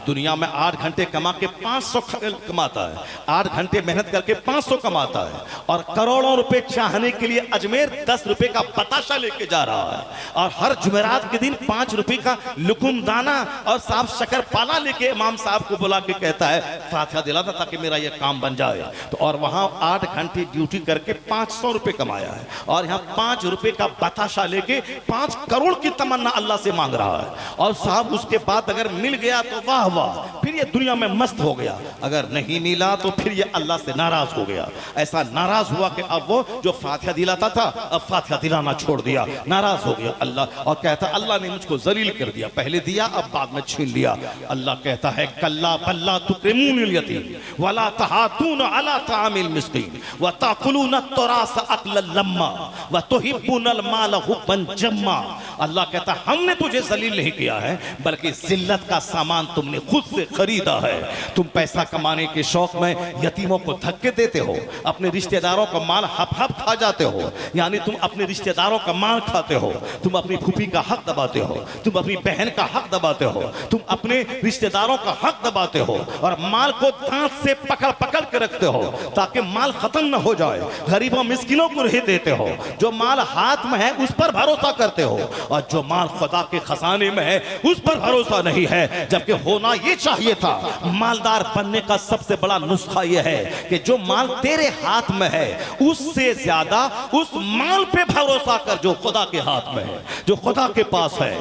दुनिया में 8 घंटे कमा के 500 कमाता है, 8 घंटे मेहनत करके 500 कमाता है, और करोड़ों रुपए चाहने के लिए अजमेर 10 रुपए का बताशा लेके जा रहा है, और हर जुमेरात के दिन 5 रुपए का लुकुम दाना और साफ शक्कर पाला लेके इमाम साहब को बुला के कहता है फातिहा दिला था ताकि मेरा ये काम बन जाए। तो और वहां 8 घंटे ड्यूटी करके 500 रुपए कमाया है, और यहाँ 5 रुपए का बताशा लेके 5 करोड़ की तमन्ना अल्लाह से मांग रहा है। और साहब उसके बाद अगर मिल गया तो वाह वाह, फिर ये दुनिया में मस्त हो गया, अगर नहीं मिला तो फिर ये अल्लाह से नाराज हो गया। ऐसा नाराज हुआ कि अब वो जो फातिहा दिलाता था अब फातिहा दिलाना छोड़ दिया, नाराज हो गया अल्लाह, और कहता अल्लाह ने मुझको जलील कर दिया, पहले दिया अब बाद में छीन लिया। अल्लाह कहता है कल्ला बल्ला तुक्रिमूनल यतीम वला तहातून अला तामिल मिस्कीन व ताकुलून तुरास अक्लन लम्मा व तुहिब्बुनल माल हुब्बन जम्मा। अल्लाह कहता हमने तुझे जलील नहीं किया है, बल्कि जिल्लत का सामान तुमने खुद से खरीदा है। तुम पैसा कमाने के शौक में यतीमों को धक्के देते हो, अपने रिश्तेदारों का माल हप हप खा जाते हो, यानी तुम अपने रिश्तेदारों का माल खाते हो, तुम अपनी फूफी का हक दबाते हो, तुम अपनी बहन का हक दबाते हो, तुम अपने रिश्तेदारों का हक दबाते हो, और माल को दांत से पकड़ पकड़ के रखते हो ताकि माल खत्म न हो जाए, गरीबों मिस्किनों को नहीं देते हो, जो माल हाथ में है उस पर भरोसा करते हो, और जो माल खुदा के खजाने में है उस पर भरोसा नहीं है। जबकि होना ये चाहिए था, मालदार बनने का सबसे बड़ा नुस्खा यह है कि जो माल तेरे हाथ में है उससे ज्यादा उस माल पे भरोसा कर जो खुदा के हाथ में है, जो खुदा के पास है।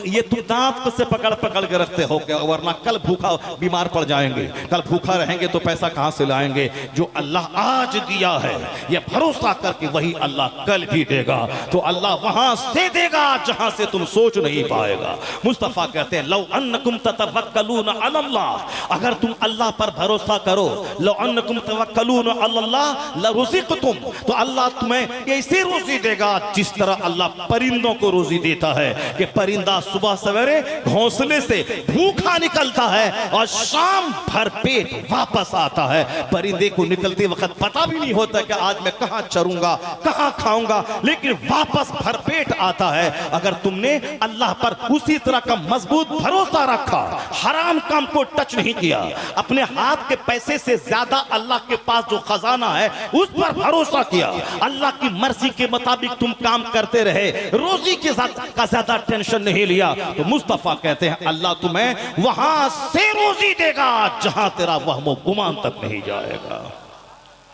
ये तुम दांत से पकड़ पकड़ के रखते हो क्या, वरना कल भूखा बीमार पड़ जाएंगे, कल भूखा रहेंगे तो पैसा कहां से लाएंगे। जो अल्लाह आज दिया है ये भरोसा करके वही अल्लाह कल भी देगा, तो अल्लाह वहां से देगा जहां से तुम सोच नहीं पाएगा। मुस्तफा कहते हैं लौ अन्नकुम ततवक्कलून अलल्लाह, अगर तुम अल्लाह पर भरोसा करो, लौ अन्नकुम तवक्कलून अलल्लाह लरुज़िक़तुम, तो अल्लाह तुम्हें ऐसी रोजी देगा जिस तरह अल्लाह परिंदों को रोजी देता है कि परिंदा सुबह सवेरे घोंसले से भूखा निकलता है और शाम भर पेट वापस आता है। परिंदे को निकलते वक्त पता भी नहीं होता कि आज मैं कहां चरूंगा कहां खाऊंगा, लेकिन वापस भर पेट आता है। अगर तुमने अल्लाह पर उसी तरह का मजबूत भरोसा रखा, हराम काम को टच नहीं किया, अपने हाथ के पैसे से ज्यादा अल्लाह के पास जो खजाना है उस पर भरोसा किया, अल्लाह की मर्जी के मुताबिक तुम काम करते रहे, रोजी के का ज्यादा टेंशन नहीं लिया, तो मुस्तफा कहते हैं अल्लाह तुम्हें वहां से रोजी देगा जहां तेरा वहमो गुमान तक नहीं जाएगा।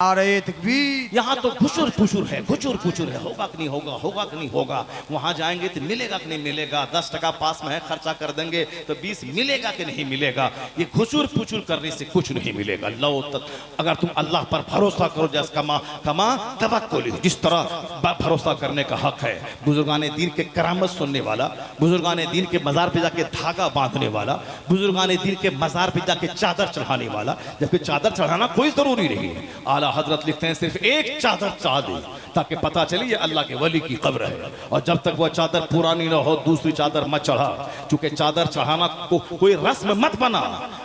नारे तकबीर। यहाँ तो घुचुर पुचुर है, घुचुर पुचुर है, होगा कि नहीं होगा, होगा कि नहीं होगा। वहां जाएंगे तो मिलेगा कि नहीं मिलेगा, 10 टका पास में है खर्चा कर देंगे तो 20 मिलेगा कि नहीं मिलेगा। ये घुचुर पुचुर करने से कुछ नहीं मिलेगा। लो तक अगर तुम अल्लाह पर भरोसा करो, जैसे कमा तवक्कुल, जिस तरह भरोसा करने का हक है। बुजुर्गान दीन के करामत सुनने वाला, बुजुर्गान दीन के मज़ार पे जाके धागा बांधने वाला, बुजुर्गान दीन के मज़ार पे जाके चादर चढ़ाने वाला, जबकि चादर चढ़ाना कोई जरूरी नहीं है। आला हजरत लिखते हैं सिर्फ एक चादर चाह दे ताकि पता चले ये अल्लाह के वली की कब्र है, और जब तक वह चादर पुरानी ना हो दूसरी चादर मत चढ़ा, क्योंकि चादर चढ़ाना कोई रस्म मत बना,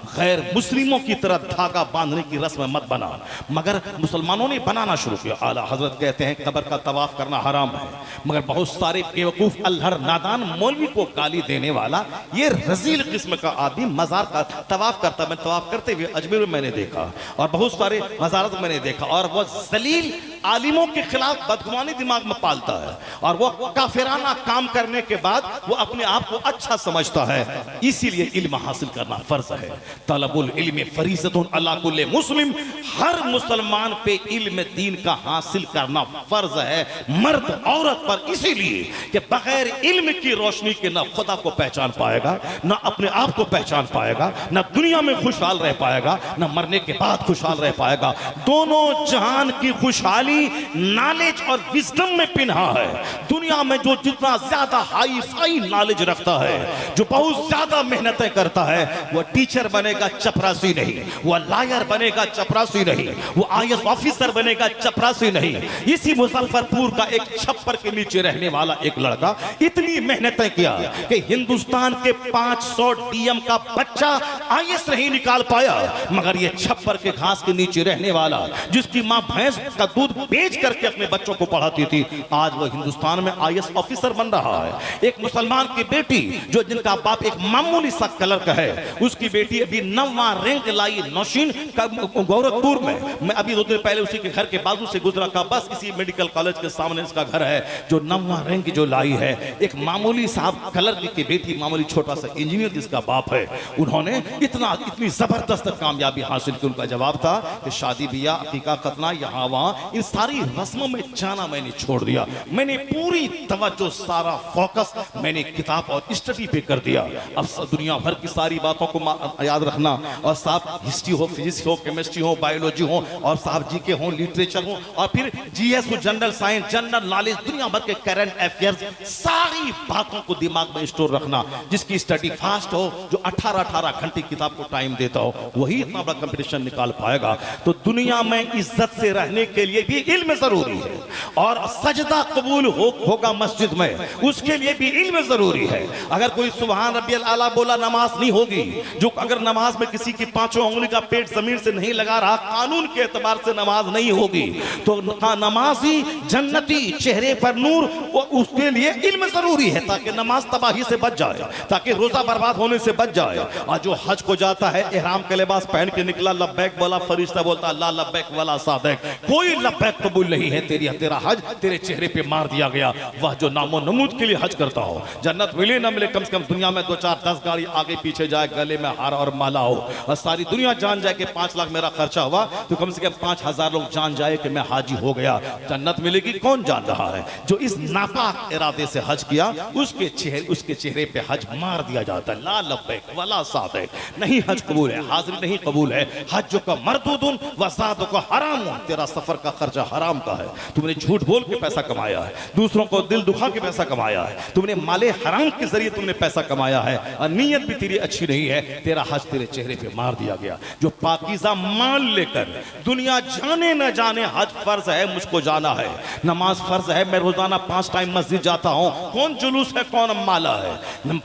गैर मुस्लिमों की तरह धागा बांधने की रस्म मत बना, मगर मुसलमानों ने बनाना शुरू किया। आला हजरत कहते हैं कब्र का तवाफ करना हराम है, मगर बहुत सारे बेवकूफ अल्हर नादान मौलवी को गाली देने वाला ये रजील किस्म का आदमी मजार का तवाफ करता। मैं तवाफ करते हुए अजमेर में मैंने देखा, और बहुत सारे मजारत मैंने देखा, और वह जलील आलिमों के खिलाफ बदगुमानी दिमाग में पालता है, और वो काफिराना काम करने के बाद वो अपने आप को अच्छा समझता है। इसीलिए इल्म हासिल करना फर्ज है। तलबुल इल्म फरीज़तुन अला कुल्ले मुस्लिम, हर मुसलमान पे इल्म दीन का हासिल करना फर्ज है, मर्द औरत पर। इसीलिए कि बगैर इल्म की रोशनी के ना खुदा को पहचान पाएगा, ना अपने आप को पहचान पाएगा, ना दुनिया में खुशहाल रह पाएगा, ना मरने के बाद खुशहाल रह पाएगा। दोनों जहान की खुशहाली नॉलेज और विजडम में पिन्हा है। दुनिया में जो जितना ज्यादा हाई फाई नॉलेज रखता है, जो बहुत ज्यादा मेहनतें करता है, वो टीचर बनेगा चपरासी नहीं, वो लायर बनेगा चपरासी नहीं, वो IAS ऑफिसर बनेगा चपरासी नहीं। इसी मुजफ्फरपुर का एक छप्पर के नीचे रहने वाला एक लड़का इतनी मेहनतें किया कि हिंदुस्तान के 500 DM का बच्चा IAS नहीं निकाल पाया, मगर ये छप्पर के घास के नीचे रहने वाला, जिसकी माँ भैंस का दूध बेच करके अपने बच्चों को पढ़ाती थी, आज वो हिंदुस्तान में IAS ऑफिसर बन रहा है। एक मुसलमान की बेटी जो जिनका बाप एक मामूली सा कलर का है, उसकी बेटी अभी 9वां रैंक लाई नौशीन गोरखपुर में। मैं अभी 2 दिन पहले उसी के घर के बाजू से गुजरा था, बस इसी मेडिकल कॉलेज के सामने इसका घर है, जो 9वां रैंक जो लाई है। एक मामूली साहब कलर की बेटी, मामूली छोटा सा इंजीनियर जिसका बाप है, उन्होंने इतनी जबरदस्त कामयाबी हासिल की। उनका जवाब था कि शादी बिया, अकीका, खतना, यहाँ वहां इन सारी रस्मों में जाना मैंने छोड़ दिया। मैंने पूरी तवज्जो, सारा फोकस मैंने किताब और स्टडी पे कर दिया। अब दुनिया भर की सारी बातों को याद रखना, और साहब हिस्ट्री हो, फिजिक्स हो, केमिस्ट्री हो, बायोलॉजी हो, और साहब जीके हो, लिटरेचर हो, और फिर जीएस हो, जनरल साइंस, जनरल नॉलेज, दुनिया भर के करंट अफेयर्स, सारी बातों को दिमाग में स्टोर रखना। जिसकी स्टडी फास्ट हो, जो 18-18 घंटे किताब को टाइम देता हो, वही इतना बड़ा कंपटीशन निकाल पाएगा। तो दुनिया में इज्जत से रहने के लिए भी इल्म जरूरी है, और सजदा कबूल होगा मस्जिद में, उसके लिए भी इल्म जरूरी है। अगर कोई सुभान रब्बियल आला बोला, नमाज नहीं होगी। जो अगर नमाज में किसी की 5 उंगली का पेट जमीन से नहीं लगा रहा, कानून के एतबार से नमाज नहीं होगी। तो नमाजी जन्नती, चेहरे पर नूर, उसके लिए इल्म जरूरी है, ताकि नमाज तबाही से बच जाए, ताकि रोजा बर्बाद होने से बच जाए। और जो हज को जाता है, इहराम का लिबास पहन के निकला, लब्बैक बोला, फरिश्ता बोलता ला लब्बैक वाला सादैक, कोई लब्बैक कबूल नहीं है। तेरा हज तेरे चेहरे पे मार दिया गया। वह जो नामो नमूद के लिए हज करता हो, जन्नत मिले ना मिले, कम से कम दुनिया में 2-4-10 गाड़ी आगे पीछे जाए, गले में हार और माला हो, और सारी दुनिया जान जाए कि 5 लाख मेरा खर्चा हुआ, तो कम से कम 5000 लोग जान जाए कि मैं हाजी हो गया। जन्नत मिलेगी कौन जान रहा है? जो इस नापाक इरादे से हज किया, उसके चेहरे पे हज मार दिया जाता है, ला लब्बैक वला सादैक। नहीं हज कबूल है, हाजिरी नहीं कबूल है। हज का मरदूदुन वसादु का हराम, तेरा सफर का खर्चा हराम का है। तुमने झूठ बोल के पैसा कमाया है, दूसरों को दिल दुखा के पैसा कमाया है, तुमने माले हराम के जरिए तुमने पैसा कमाया है, और नीयत भी तेरी अच्छी नहीं है। तेरा हज तेरे चेहरे पे मार दिया गया। जो पाकीज़ा माल लेकर दुनिया जाने न जाने, हज फर्ज है, मुझको जाना है, नमाज फर्ज है, मैं रोजाना 5 टाइम मस्जिद जाता हूं, कौन जुलूस है, कौन माला है,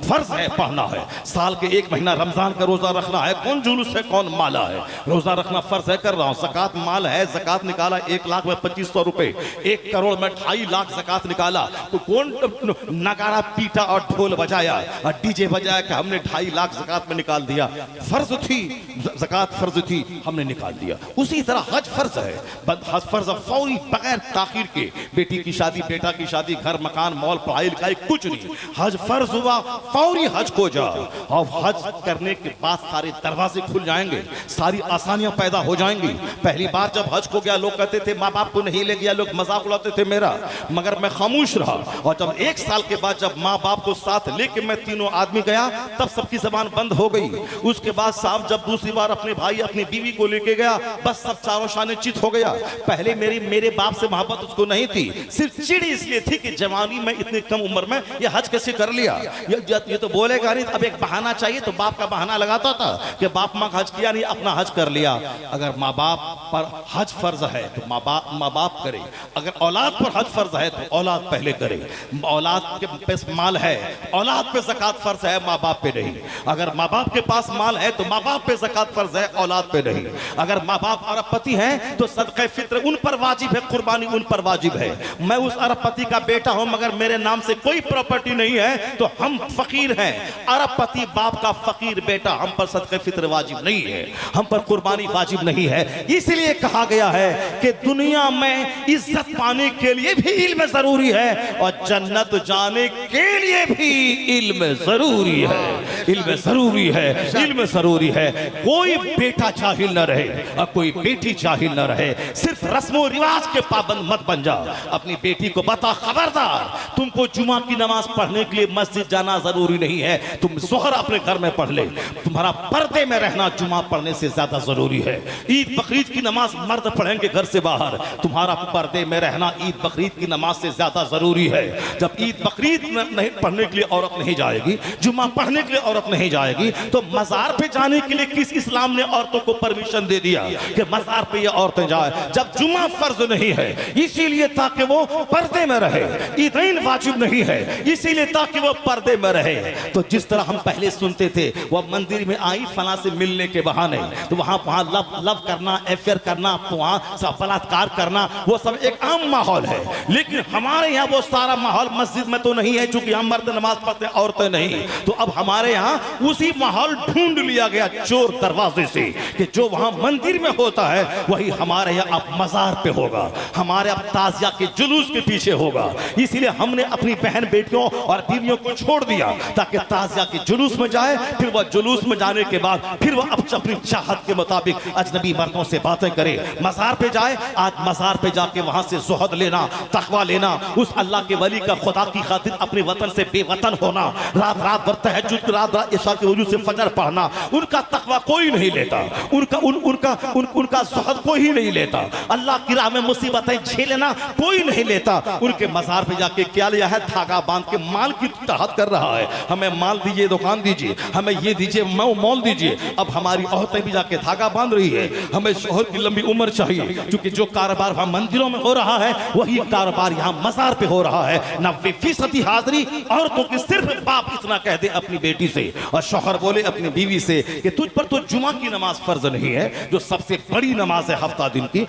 फर्ज है पढ़ना है। साल के 1 महीना रमजान का रोजा रखना है, कौन जुलूस है, कौन माला है। रोजा रखना फर्ज है, कर रहा हूं। ज़कात माल है, ज़कात निकाला 1 लाख में 2500 रुपए, 1 करोड़ में 2.5 लाख ज़कात निकाला, तो कौन नगाड़ा पीटा और ढोल बजाया और डीजे बजाया कि हमने 2.5 लाख ज़कात में निकाल दिया? फर्ज थी, ज़कात फर्ज थी, हमने निकाल दिया। उसी तरह हज फर्ज है, हज फर्ज फौरी, बगैर ताखीर के। बेटी की शादी, बेटा की शादी, घर मकान, मॉल, पढ़ाई लिखाई, कुछ नहीं, हज फर्ज हुआ, फौरी हज को जाओ। और हज करने के बाद सारे दरवाजे खुल जाएंगे, सारी आसानियां पैदा हो जाएंगी। पहली बार जब हज को गया, लोग कहते थे माँ बाप को नहीं ले गया, लोग मजाक उड़ाते थे मेरा, मगर मैं खामोश रहा। और जब 1 साल के बाद जब माँ बाप को साथ लेके मैं तीनों आदमी गया, तब सबकी जबान बंद हो गई। उसके बाद साहब जब दूसरी बार अपने भाई, अपनी बीवी को लेके गया, बस सब चारों शाने चित हो गया। पहले मेरे बाप से मोहब्बत उसको नहीं थी, सिर्फ चिड़ इसलिए थी कि जवानी में इतनी कम उम्र में ये हज कैसे कर लिया। ये तो बोलेगा नहीं, अब एक बहाना चाहिए, तो बाप का बहाना लगाता था कि बाप माँ हज किया नहीं, अपना हज कर लिया। अगर माँ बाप पर हज फर्ज है तो माँ बाप करे, अगर औलाद पर हज फर्ज है तो औलाद पहले करे। औलाद के पास माल है, औलाद पे ज़कात फर्ज है, माँ बाप पे नहीं। अगर माँ बाप के पास माल है तो माँ बाप पे ज़कात फर्ज है, औलाद पे नहीं। अगर माँ बाप अरबपति हैं तो सदक़े फित्र उन पर वाजिब है, कुर्बानी उन पर वाजिब है। मैं उस अरबपति का बेटा हूं, मगर मेरे नाम से कोई प्रॉपर्टी नहीं है, तो हम फकीर हैं। अरबपति बाप का फकीर बेटा, हम पर सदक़े फित्र वाजिब नहीं है, हम पर कुर्बानी वाजिब नहीं है। इसलिए कहा गया है कि दुनिया में इज्जत पाने के लिए भी इल्म जरूरी है, और जन्नत जाने के लिए भी इल्म जरूरी है। इल्म जरूरी है, इल्म जरूरी है। कोई बेटा जाहिल न रहे और कोई बेटी जाहिल न रहे। सिर्फ रस्मो रिवाज के पाबंद मत बन जा। अपनी बेटी को बता, खबरदार, तुमको जुमा की नमाज पढ़ने के लिए मस्जिद जाना जरूरी नहीं है, तुम ज़ोहर अपने घर में पढ़ ले। तुम्हारा पर्दे में रहना जुमा पढ़ने से ज्यादा जरूरी है। ईद बकरीद की नमाज मर्द पढ़ेंगे घर से बाहर, तुम्हारा पर्दे में रहना ईद बकरीद की नमाज से ज्यादा जरूरी है। जब ईद बकरीद नहीं पढ़ने के लिए औरत नहीं जाएगी, जुमा पढ़ने के लिए औरत नहीं जाएगी, तो मजार पे जाने के लिए किस इस्लाम ने औरतों को परमिशन दे दिया कि मजार पे ये औरतें जाए, जब जुमा फर्ज नहीं है? इसीलिए ताकि वो पर्दे में रहे। ईदैन वाजिब नहीं है, इसीलिए ताकि वो पर्दे में रहे। तो जिस तरह हम पहले सुनते थे, वो मंदिर में आई फला से मिलने के बहाने, तो वहां लव करना, अफेयर करना, तो वहां सब बलात्कार इजहार करना वो सब एक आम माहौल है। लेकिन हमारे यहाँ वो सारा माहौल मस्जिद में तो नहीं है, चूंकि हम मर्द नमाज पढ़ते हैं, औरतें नहीं। तो अब हमारे यहाँ उसी माहौल ढूंढ लिया गया चोर दरवाजे से कि जो वहां मंदिर में होता है वही हमारे यहाँ अब मजार पे होगा, हमारे अब ताजिया के जुलूस के पीछे होगा। इसलिए हमने अपनी बहन बेटियों और बीवियों को छोड़ दिया ताकि ताजिया के जुलूस में जाए, फिर वह जुलूस में जाने के बाद फिर वह अपनी चाहत के मुताबिक अजनबी मर्दों से बातें करे। मजार पे जाए, आज मजार पे जाके वहां से ज़ुहद लेना, तकवा लेना, उस अल्लाह के वली का खुदा की खातिर अपने वतन से बेवतन होना, रात रात भर तहज्जुद, रात रात इशा के वजू से फजर पढ़ना, उनका तकवा कोई नहीं लेता, उनका ज़ुहद कोई नहीं लेता, अल्लाह की राह में मुसीबतें झेलना कोई नहीं लेता। उनके मजार पे जाके क्या लिया है? धागा बांध के माल की चाहत कर रहा है, हमें माल दीजिए, दुकान दीजिए, हमें ये दीजिए, मॉल दीजिए। अब हमारी औरतें भी जाके धागा बांध रही है, हमें शोहर की लंबी उम्र चाहिए, क्योंकि जो कारोबार वहां मंदिरों में हो रहा है वही कारोबार यहाँ मजार पे हो रहा है। 90% हाजिरी औरतों की। सिर्फ बाप इतना कह दे अपनी बेटी से और शोहर बोले अपनी बीवी से कि तुझ पर तो जुमा की नमाज फर्ज नहीं है, जो सबसे बड़ी नमाज है हफ्ता दिन की,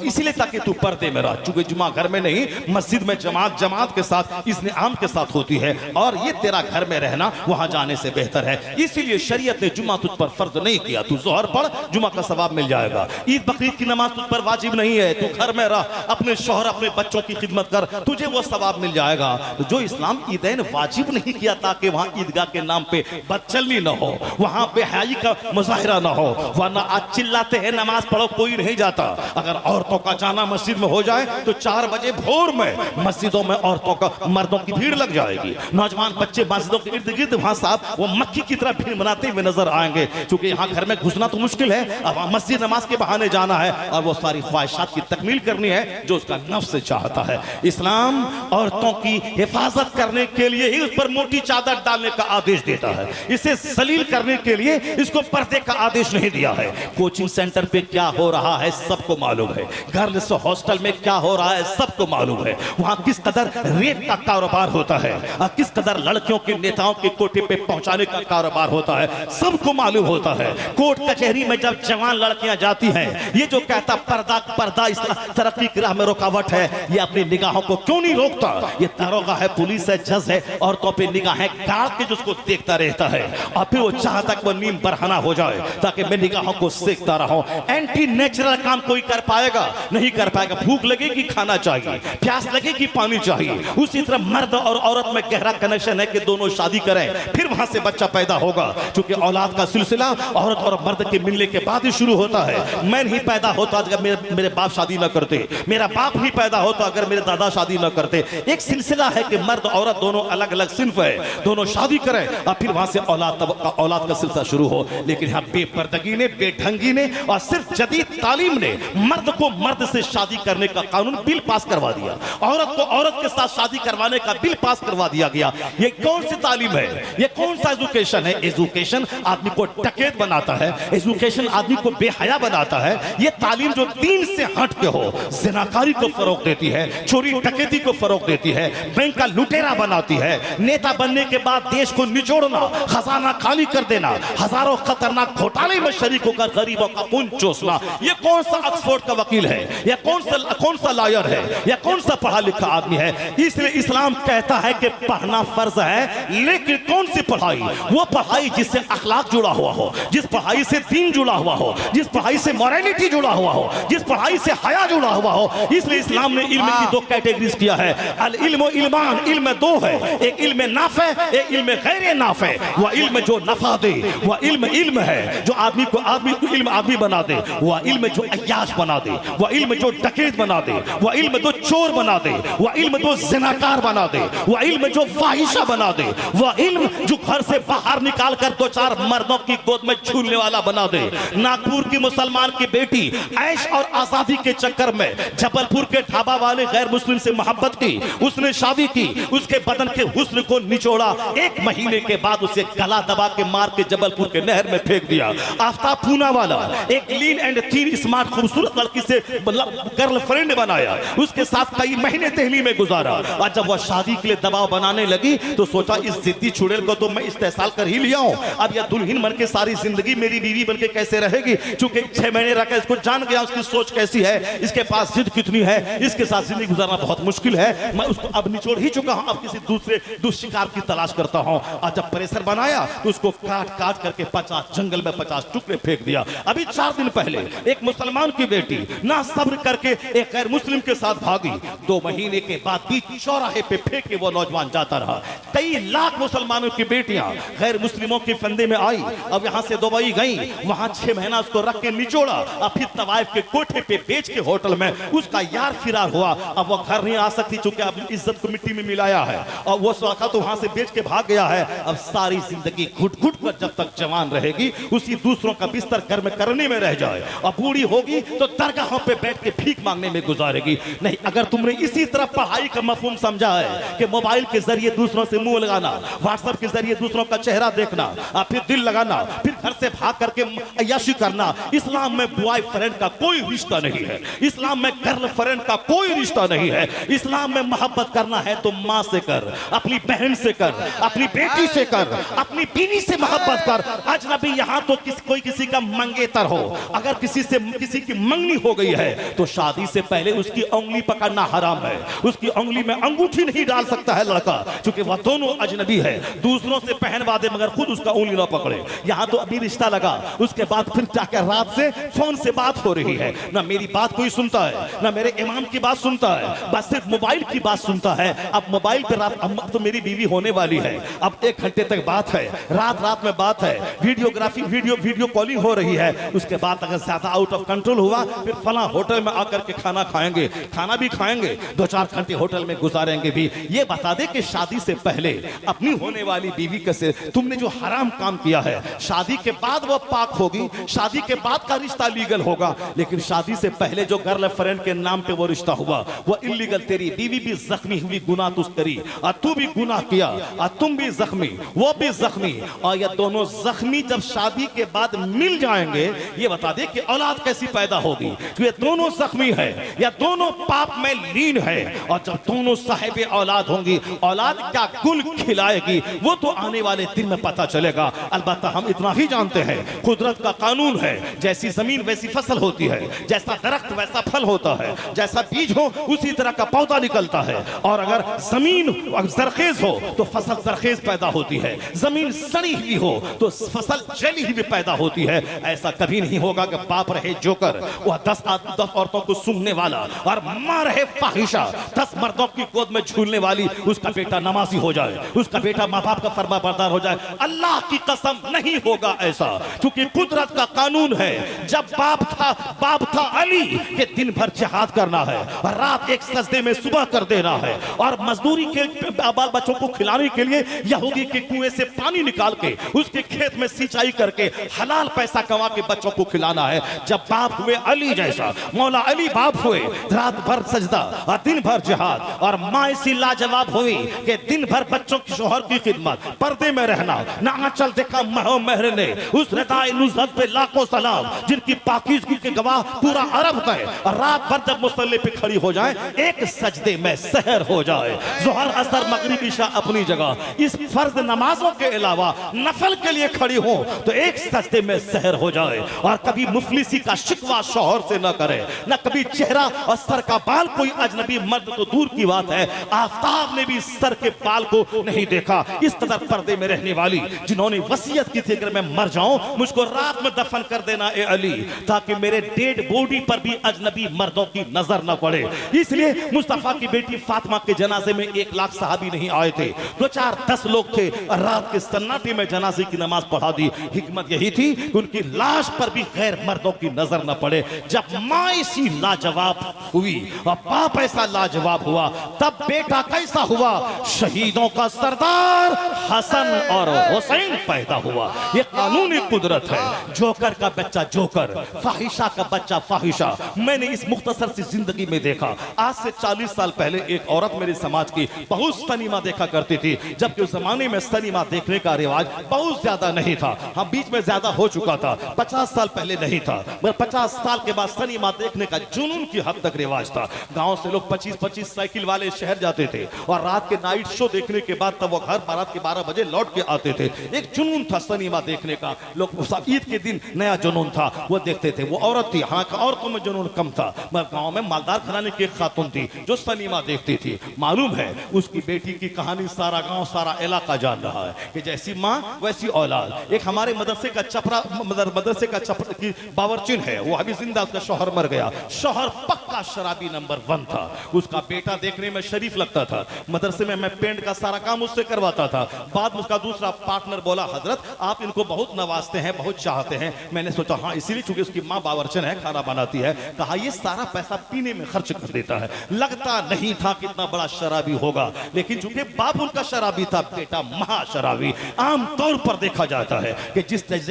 इसलिए ताकि तू पर्दे में रह। चूंकि जुमा घर में नहीं, मस्जिद में जमात के साथ, इज़्न आम के साथ होती है, और ये तेरा घर में रहना वहां जाने से बेहतर है। इसीलिए शरीयत ने जुमा तुझ पर फर्ज नहीं किया। तू ज़ोहर पढ़, जुमा का सवाब मिल जाएगा। ईद बकरीद की नमाज तुझ पर वाजिब नहीं है, तू घर में रह, अपने शोहर अपने बच्चों की खिदमत कर, तुझे वो सवाब मिल जाएगा। तो जो इस्लाम ईदैन वाजिब नहीं किया ताकि वहां ईदगाह के नाम पे बदचलनी न हो, वहां बेहयाई का मुजाहिरा न हो, वरना आज चिल्लाते हैं नमाज पढ़ो, कोई नहीं जाता। अगर औरतों का जाना मस्जिद में हो जाए तो 4 बजे भोर में मस्जिदों में औरतों का, मर्दों की भीड़ लग जाएगी। नौजवान बच्चे मस्जिदों के इर्द गिर्द वहां साहब वो मक्खी की तरह भीड़ बनाते हुए नजर आएंगे, क्योंकि यहाँ घर में घुसना तो मुश्किल है, अब मस्जिद नमाज के बहाने जाना है और वो सारी ख्वाहिशात की तकमील करनी है जो उसका नफ्स चाहता है। इस्लाम औरतों की हिफाजत करने के लिए ही उस पर मोटी चादर डालने का आदेश देता है, इसे सलील करने के लिए इसको पर्दे का आदेश नहीं दिया है। कोचिंग सेंटर पे क्या हो रहा है सबको मालूम है, गर्ल्स हॉस्टल में क्या हो रहा है सबको मालूम है, वहां किस कदर रेप का कारोबार होता है और किस कदर लड़कियों के नेताओं के कोटे पे पहुंचाने का कारोबार होता है, सबको मालूम होता है। कोर्ट कचहरी में जब जवान लड़कियां जाती हैं, ये जो कहता पर्दा पर्दा इस्लाम तरक्की की राह में रुकावट है, ये अपनी निगाहों को क्यों नहीं रोकता? ये दारोगा है, पुलिस है, जज है, औरतों पे निगाहें गाड़ के जिसको देखता रहता है और फिर वो चाहता कि वो नीम बरहना हो जाए ताकि मैं निगाहों को सेकता रहूं। एंटी नेचुरल काम कोई कर पाएगा? नहीं कर पाएगा। भूख लगेगी खाना चाहिए, प्यास लगेगी पानी चाहिए। उसी तरह मर्द और औरत में गहरा कनेक्शन है कि दोनों शादी करें, फिर वहां से बच्चा पैदा होगा, क्योंकि औलाद का सिलसिला औरत और मर्द के मिलने के बाद ही शुरू होता है। मैं नहीं पैदा होता अगर मेरे बाप शादी न करते, मेरा बाप नहीं पैदा होता अगर मेरे दादा शादी न करते। एक सिलसिला है कि मर्द औरत दोनों अलग अलग सिंफ है, दोनों शादी करें और फिर वहां से औलाद का सिलसिला शुरू हो। लेकिन यहाँ बेपर्दगी ने, बेढंगी ने और सिर्फ जदीद तालीम ने मर्द को मर्द से शादी करने का कानून बिल पास करवा दिया, औरत को औरत के साथ शादी करवाने का बिल पास करवा दिया गया। ये कौन सी तालीम है? ये कौन सा एजुकेशन है? एजुकेशन आदमी को डकैत बनाता है, एजुकेशन आदमी को बेहया बनाता है। ये तालीम जो दीन से हट के हो, जिनाकारी को फरोग देती है, चोरी डकैती को फरोग देती है, बैंक का लुटेरा बनाती है। नेता बनने के बाद देश को निचोड़ना, खजाना खाली कर देना, हजारों खतरनाक घोटाले में शरीक होकर गरीबों का खून चूसना। ये कौन सा ऑक्सफोर्ड का वकील है? ये कौन सा लॉयर है? ये कौन सा पढ़ा लिखा आदमी है? इसलिए इस्लाम कहता है कि पढ़ना फर्ज है, लेकिन कौन सी पढ़ाई? वो पढ़ाई जिससे अखलाक जुड़ा हुआ हो, जिस पढ़ाई से दीन जुड़ा हुआ हो, जिस पढ़ाई से मॉरलिटी जुड़ा हुआ हो, जिस पढ़ाई से हया जुड़ा हुआ हो। इसलिए इस्लाम ने इल्म की 2 कैटेगरीज किया है। अल इल्म इल्मान, इल्म 2 है, एक इल्म नाफे, एक इल्म गैर नाफे। वह इल्म जो नफा दे वह इल्म है, जो आदमी को इल्म आदमी बना दे। वह इल्म जो अय्याश बना दे, वह इल्म जो डकैत बना दे, वह इल्म जो चोर बना दे, वह इल्म जो जिनाकार बना दे, वह इल्म जो फाहिशा बना दे, वह इल्म जो घर से बाहर निकाल कर 2-4 मर्दों की गोद में झूलने वाला बना दे। नागपुर की मुसलमान की बेटी ऐश और आजादी के चक्कर में जबलपुर के ढाबा वाले गैर मुस्लिम से मोहब्बत की, उसने शादी की, उसके बदन के हुस्न को निचोड़ा, 1 महीने के बाद उसे गला दबा के मार के जबलपुर के नहर में फेंक दिया। आफ्ताब पूना वाला एक लीन एंड थीन स्मार्ट खूबसूरत लड़की से गर्लफ्रेंड बनाया, उसके साथ कई महीने दहली में गुजारा, और जब वह शादी के लिए दबाव बनाने लगी तो सोचा इस जिद्दी चुड़ैल को तो मैं इस्तेसाल कर ही लिया हूं, अब यह दुल्हन बन के सारी जिंदगी मेरी बीवी बन के कैसे रहेगी। चूंकि 6 महीने रखा, इसको जान गया उसकी सोच कैसी है, इसके पास जिद कितनी है, इसके साथ जिंदगी गुजारना बहुत मुश्किल है, मैं उसको अब निचोड़ ही चुका हूं, अब किसी दूसरे दुष्शिकार की तलाश करता हूं। और जब प्रेशर बनाया तो उसको काट काट करके 50 जंगल में 50 टुकड़े फेंक दिया। अभी 4 दिन पहले एक मुसलमान की बेटी ना सब्र करके एक गैर मुस्लिम के साथ भागी। 2 महीने के बाद बीच चौराहे पे फेंक के वो नौजवान जाता रहा। कई लाख मुसलमानों की बेटियां गैर मुस्लिमों के फंदे में आई। अब यहां से दुबई गई, वहां 6 महीना उसको रख के निचोड़ा, और फिर तवाइफ के कोठे पे बेच के होटल में उसका यार फिरार हुआ। अब वो घर नहीं आ सकती चूंकि अपनी इज्जत को मिट्टी में मिलाया है, और वो सौखा तो वहां से बेच के भाग गया है। अब सारी जिंदगी घुट घुट कर जब तक जवान रहेगी उसी दूसरों का बिस्तर घर में करने में रह जाए, और बूढ़ी होगी तो दरगाहों पे बैठ के भीख मांगने में गुजारेगी। नहीं, अगर तुमने इसी तरह पढ़ाई का मफहूम समझा है कि मोबाइल के जरिए दूसरों से मुंह लगाना, व्हाट्सएप के जरिए दूसरों का चेहरा देखना, और फिर दिल लगाना, फिर घर से भाग करके अय्याशी करना, इस्लाम में बॉयफ्रेंड का कोई रिश्ता नहीं है, इस्लाम में गर्लफ्रेंड का कोई रिश्ता नहीं है। इस्लाम में मोहब्बत करना है तो माँ से कर, अपनी बहन से कर, अपनी बेटी से कर, अपनी बीवी से मोहब्बत कर। अजनबी यहाँ तो कोई किसी का मंगेतर हो, अगर किसी की मंगनी हो गई है तो शादी से पहले उसकी उंगली पकड़ना हराम है। उसकी उंगली में अंगूठी नहीं डाल सकता है लड़का, क्योंकि वह दोनों अजनबी है। दूसरों से पहनवा दे मगर खुद उसका उंगली ना पकड़े। यहाँ तो अभी रिश्ता लगा, उसके बाद फिर जाकर रात से फोन से बात हो रही है, ना मेरी बात कोई सुनता है, ना मेरे इमाम की बात सुनता है, बस सिर्फ मोबाइल की बात सुनता है। अब मोबाइल पे रात, अब तो मेरी बीवी होने वाली है, अब 1 घंटे तक बात है, रात में बात है, वीडियोग्राफी वीडियो कॉलिंग हो रही है। उसके बाद अगर ज्यादा आउट ऑफ कंट्रोल हुआ फिर फला होटल में आकर के खाना खाएंगे, खाना भी खाएंगे, 2-4 घंटे होटल में गुजारेंगे भी। ये बता दे कि शादी से पहले अपनी होने वाली बीवी कैसे तुमने जो हराम काम किया है, शादी के बाद वो पाक होगी, शादी के बाद का रिश्ता लीगल होगा, लेकिन शादी से पहले जो गर्लफ्रेंड के नाम पे वो रिश्ता हुआ वो इलीगल। तेरी बीवी भी जख्मी हुई, गुनाह तुझ करी, और तू भी गुनाह किया, और तुम भी जख्मी, वो भी जख्मी, और ये दोनों जख्मी जब शादी के बाद मिल जाएंगे, ये बता दे कि औलाद कैसी पैदा होगी। ये दोनों जख्मी है या दोनों पाप में लीन है, और जब दोनों साहिब औलाद होंगी, औलाद क्या गुल खिलाएगी वो तो आने वाले दिन में पता चलेगा। अलबत्ता हम इतना ही जानते हैं, कुदरत का कानून है, जैसी जमीन वैसी फसल होती है, जैसा दरख्त वैसा फल होता है, जैसा बीज हो उसी तरह का पौधा निकलता है। और अगर जमीन जरखेज हो तो फसल जरखेज पैदा होती है, जमीन सड़ी हुई हो तो फसल जली हुई पैदा होती है। ऐसा कभी नहीं होगा कि बाप रहे जोकर, वह 10 औरतों को सूंघने वाला, और मां रहे फाहिशा, 10 मर्दों की गोद में झूलने वाली, उसका बेटा नमाजी हो जाए, उसका बेटा माँ बाप का फरमाबरदार हो जाए। अल्लाह की कसम नहीं होगा ऐसा, क्योंकि कुदरत का कानून है। जब बाप था अली के दिन भर जिहाद करना है, और रात एक सजदे में सुबह कर देना है, और मजदूरी के बाल बच्चों को खिलाने के लिए यहूदी के कुएं से पानी निकाल के उसके खेत में सिंचाई करके हलाल पैसा कमा के बच्चों को खिलाना है। जब बाप हुए अली जैसा, मौला अली बाप हुए, रात भर सजदा और दिन भर जिहाद, और माँ ऐसी लाजवाब हुई कि दिन भर बच्चों की शोहर की खिदमत, पर्दे में रहना, ना आंचल देखा महो महर ने, उस रदाए नुज़रत पे लाखों सलाम, जिनकी पाकीज़गी के गवाह पूरा अरब है। और रात भर जब मुसल्ले पे खड़ी हो जाए, एक सजदे में सहर हो जाए, ज़ोहर असर मगरिब इशा अपनी जगह, इस फर्ज नमाजों के अलावा नफल के लिए खड़ी हो तो एक सजदे में सहर हो जाए। और कभी मुफलिसी का शिकवा शौहर से न करे, न कभी चेहरा और सर का बाल कोई अजनबी मर्द तो दूर की बात है, आफताब ने भी सर के बाल को नहीं देखा। इस कदर पर्दे में रहने वाली, जिन्होंने वसीयत की थी अगर मैं मर जाऊं मुझको रात में दफन कर देना ए अली, ताकि मेरे डेड बॉडी पर भी अजनबी मर्दों की नजर न पड़े। इसलिए मुस्तफा की बेटी फातिमा के जनाजे में 1 लाख सहाबी नहीं आए थे, 2-4-10 लोग थे, और रात के सन्नाटे में जनाजे की नमाज पढ़ा दी। हिकमत यही थी कि उनकी लाश पर भी गैर मर्दों की नजर न पड़े। जब माँ ऐसी लाजवाब हुई और बाप ऐसा लाजवाब हुआ, तब बेटा कैसा हुआ? शहीदों का सरदार हसन और हुसैन पैदा हुआ। ये कानूनी कुदरत है। जोकर का बच्चा जोकर, फाहिशा का बच्चा फाहिशा। मैंने इस मुख्तसर सी जिंदगी में देखा। आज से 40 साल पहले एक औरत मेरे समाज की बहुत सिनेमा देखा करती थी, जबकि उस जमाने में सिनेमा देखने का रिवाज बहुत ज्यादा नहीं था। हाँ, बीच में ज्यादा हो चुका था, 50 साल पहले नहीं था, मगर 50 साल के बाद सिनेमा देखने का जुनून की हद तक रिवाज था। गांव से लोग 25-25 साइकिल वाले शहर जाते थे और रात के नाइट शो देखने देखने के बाद तब वो घर बारात के 12 बजे लौट के आते थे। एक जुनून था सिनेमा देखने का, लोग ईद के दिन नया जुनून था वो देखते थे। वो औरत थी, हाँ औरतों में जुनून कम था, मगर गांव में मालदार घराने की एक खातून थी जो सिनेमा देखती थी। मालूम है उसकी बेटी की कहानी सारा गांव सारा इलाका जान रहा है कि जैसी माँ वैसी औलाद। एक हमारे मदरसे का चपरा मदरसे का चपरा की बावर्चिन है, वो अभी जिंदा, उसका शौहर मर गया। शौहर पक्का शराबी नंबर 1 था। उसका बेटा देखने में शरीफ लगता था। मदरसे में मैं पेंट का सारा काम उससे करवाता था। बाद में उसका दूसरा पार्टनर बोला, हजरत आप इनको बहुत नवाजते हैं, बहुत चाहते हैं। मैंने सोचा हाँ इसीलिए, चूंकि उसकी माँ बावर्चन है, खाना बनाती है। कहा ये सारा पैसा पीने में खर्च कर देता है। लगता नहीं था कितना बड़ा शराबी होगा, लेकिन चूंकि बाप उनका शराबी था, बेटा महा शराबी। आमतौर पर देखा जाता है कि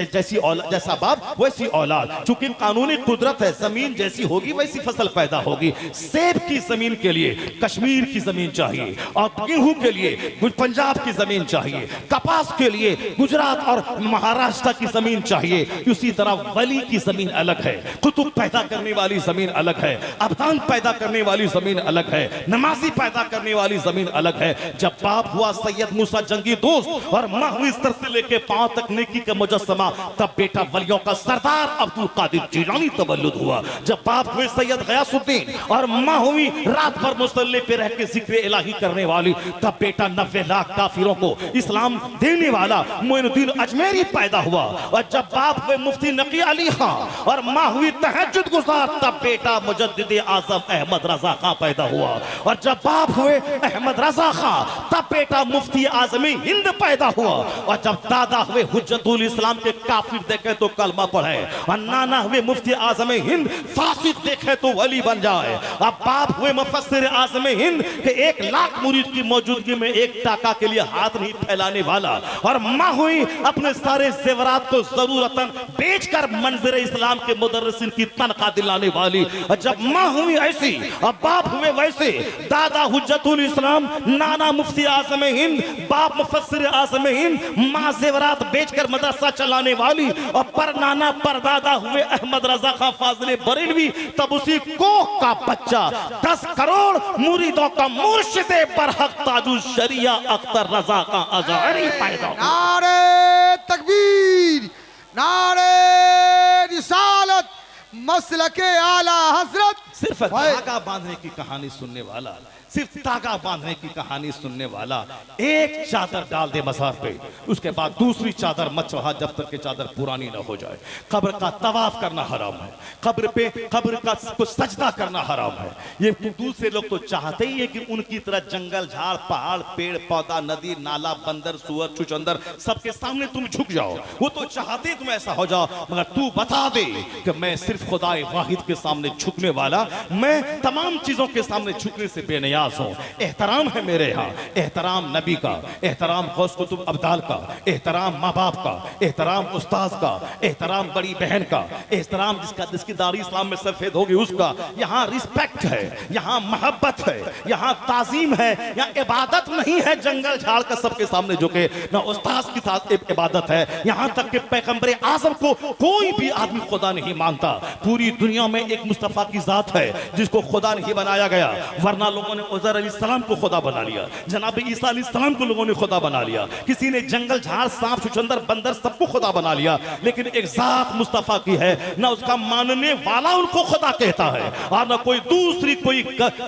जैसी औलाद, जैसा बाप वैसी औलाद। चूंकि कानूनी कुदरत है, जमीन जैसी होगी वैसी फसल पैदा होगी। सेब की जमीन के लिए कश्मीर की जमीन चाहिए, और गेहूं के लिए पंजाब की जमीन चाहिए, कपास के लिए गुजरात और महाराष्ट्र की जमीन चाहिए। उसी तरह वली की जमीन अलग है, कुतुब पैदा करने वाली जमीन अलग है, अबदान पैदा करने वाली जमीन अलग है, नमाजी पैदा करने वाली जमीन अलग है। जब बाप हुआ सैयद मूसा जंगी दोस्त और माँ हुई सर से लेके पांव तक नेकी का मुजस्समा, तब बेटा वलियों का सरदार अब्दुल कादिर जिलानी तवल्लुद हुआ। जब बाप हुए सैयद गयासुद्दीन और माँ हुई रात भर मुसल्ले पे रह के जिक्र इलाही करने वाली, तब बेटा 90 लाख काफिरों को इस्लाम देने वाला मोइनुद्दीन अजमेरी पैदा हुआ। और जब बाप हुए मुफ्ती नकी अली खां और माँ हुई तहज्जुद गुजार, तब बेटा मुजद्दिद आजम अहमद रजा खां पैदा हुआ। और जब बाप हुए अहमद रजा खां, तब बेटा मुफ्ती आजमी हिंद पैदा हुआ। और जब दादा हुए हुज्जतुल इस्लाम के काफिर देखे तो कलमा पढ़े, और नाना हुए मुफ्ती आजम हिंद फासिक देखे तो वली बन जाए। अब बाप हुए मुफस्सिर आजम हिंद के 1 लाख मुरीद की मौजूदगी में 1 टाका के लिए हाथ नहीं फैलाने वाला। और माँ हुई अपने सारे जेवरात को जरूरतन बेचकर मंजर इस्लाम के मुदर्रिसिन की तनख्वाह दिलाने वाली। और जब माँ हुई ऐसी और बाप हुए वैसे, दादा हुज्जतुल इस्लाम, नाना मुफ्ती आजम हिंद, बाप मुफस्सिर आजम हिंद, माँ जेवरात बेचकर मदरसा चलाने वाली, और पर नाना परदादा हुए अहमद रजा खां फाजिल बरेलवी, तब उसी कोख का बच्चा 10 करोड़ मुरीदों का मुर्शिद बरहक ताजुल शरिया अख्तर रजा का अज़हरी पैदा हुआ। नारे तकबीर, नारे रिसालत, मसलके आला हजरत। सिर्फ धागा बांधने की कहानी सुनने वाला, सिर्फ धागा बांधने की कहानी सुनने वाला, एक चादर डाल दे मज़ार पे, उसके बाद दूसरी चादर मत चढ़ा जब तक कि चादर पुरानी ना हो जाए। कब्र का तवाफ करना हराम है, कब्र का को सजदा करना हराम है। ये दूसरे लोग तो चाहते ही है कि उनकी तरह जंगल झाड़ पहाड़ पेड़ पौधा नदी नाला बंदर सुअर चुचंदर सबके सामने तुम झुक जाओ। वो तो चाहते तुम ऐसा हो जाओ, मगर तू बता दे कि मैं सिर्फ खुदाए वाहिद के सामने झुकने वाला, मैं तमाम चीजों के सामने झुकने से बेनियाज हूं। एहतराम है मेरे यहाँ, एहतराम नबी का, एहतराम गौस कुतुब अब्दाल का, एहतराम माँ बाप का, एहतराम उस्ताद का, एहतराम बड़ी बहन का, एहतराम जिसकी दाढ़ी इस्लाम में सफेद होगी उसका। यहाँ रिस्पेक्ट है, यहाँ मोहब्बत है, यहाँ ताजीम है, यहाँ इबादत नहीं है जंगल झाड़ का सबके सामने झुके, ना उस्ताद के साथ इबादत है। यहाँ तक कि पैगंबर आजम को कोई भी आदमी खुदा नहीं मानता। पूरी दुनिया में एक मुस्तफा की जात है जिसको खुदा नहीं बनाया गया, वरना लोगों ने उज़ैर अलैहिस्सलाम को खुदा बना लिया, जनाब ईसा अलैहिस्सलाम को लोगों ने खुदा बना लिया, किसी ने जंगल झाड़ सांप चुचंदर बंदर सबको खुदा बना लिया। लेकिन एक जात मुस्तफा की है, ना उसका मानने वाला उनको खुदा कहता है, और ना कोई दूसरी कोई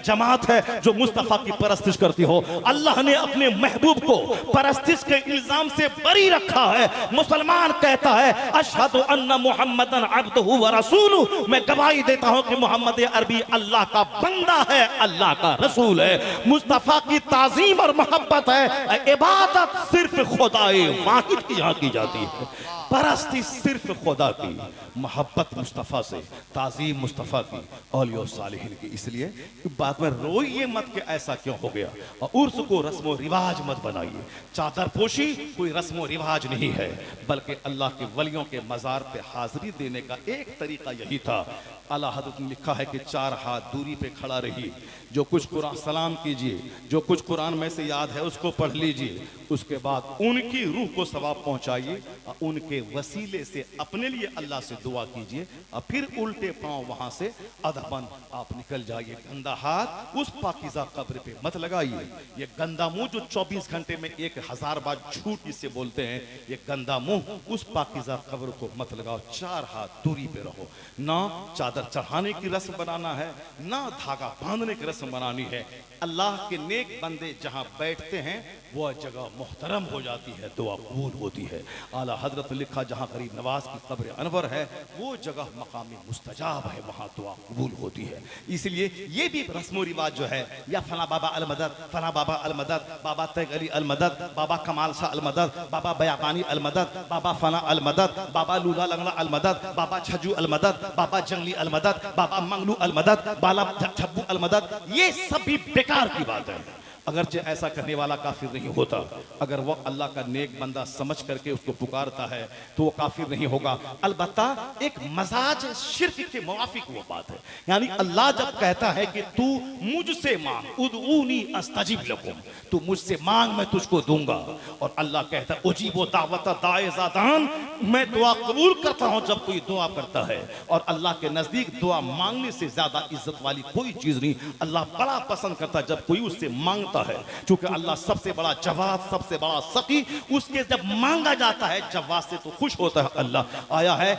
जमात है जो मुस्तफा की परस्तिश करती हो। अल्लाह ने अपने महबूब को परस्तिश के इल्जाम से बरी रखा है। मुसलमान कहता है अशहदु अन्ना मुहम्मदन अब्दुहु व रसूलुहु, मैं गवाही देता हूं कि मोहम्मद अरबी अल्लाह का बंदा है, अल्लाह का रसूल है। मुस्तफा की ताजीम और मोहब्बत है, इबादत सिर्फ खुदाए वाहिद की यहाँ की जाती है, परस्ती सिर्फ खुदा की, मोहब्बत मुस्तफ़ा से, ताज़ीम मुस्तफ़ा की, औलिया सालिहीन की। इसलिए बात में रोइए मत कि ऐसा क्यों हो गया, और उर्स को रस्म रिवाज मत बनाइए। चादर पोशी कोई रस्म रिवाज नहीं है, बल्कि अल्लाह के वलियों के मज़ार पे हाजिरी देने का एक तरीका यही था। आला हज़रत ने लिखा है कि 4 हाथ दूरी पे खड़ा रहिए, जो कुछ कुरान सलाम कीजिए, जो कुछ कुरान में से याद है उसको पढ़ लीजिए, उसके बाद उनकी रूह को सवाब पहुंचाइए और उनके वसीले से अपने लिए अल्लाह से दुआ कीजिए और फिर उल्टे पांव वहां से अधबन आप निकल जाइए। गंदा हाथ उस पाकीज़ा कब्र पे मत लगाइए। ये गंदा मुंह जो 24 घंटे में 1000 बार झूठ जिससे बोलते हैं, ये गंदा मुंह उस पाकीज़ा कब्र को मत लगाओ। 4 हाथ दूरी पे रहो। ना चादर चढ़ाने की रस्म बनाना है, ना धागा बांधने की रस्म बनानी है। अल्लाह के नेक बंदे जहां बैठते हैं वह जगह मोहतरम हो जाती है, दुआ कबूल होती है। आला हजरत लिखा जहां गरीब नवाज की कब्र अनवर है वो जगह मकामी मुस्तजाब है, वहां दुआ कबूल होती है। इसलिए ये भी रस्म व रिवाज जो है, या फला बाबा अल मदद, फला बाबा अल मदद, बाबा तैग अली अल मदद, बाबा कमाल शाह अल मदद, बाबा बयाबानी अल मदद, बाबा फना अल मदद, बाबा लूला लंगड़ा अल मदद, बाबा छजू अल मदद, बाबा जंगली अल मदद, बाबा मंगलू अल मदद, बाला छब्बू अल मदद, ये सब भी बेकार की बात है। अगरचे ऐसा करने वाला काफिर नहीं होता। अगर वह अल्लाह का नेक बंदा समझ करके उसको पुकारता है तो वो काफिर नहीं होगा। अलबत्ता एक मजाज शिर्क के मुवाफिक वो बात है। यानी अल्लाह जब कहता है कि तू मुझसे मांग, उदऊनी अस्तजिब लकुम, तू मुझसे मांग मैं तुझको दूंगा, और अल्लाह कहता है उजीबो दावत दाए ज़ादान, मैं दुआ कबूल करता हूं जब कोई दुआ करता है। और अल्लाह के नजदीक दुआ मांगने से ज्यादा इज्जत वाली कोई चीज नहीं। अल्लाह बड़ा पसंद करता है जब कोई उससे मांगता है, क्योंकि अल्लाह सबसे बड़ा जवाब, सबसे बड़ा सकी, उसके जब मांगा जाता है जवाब से तो खुश होता है। अल्लाह आया है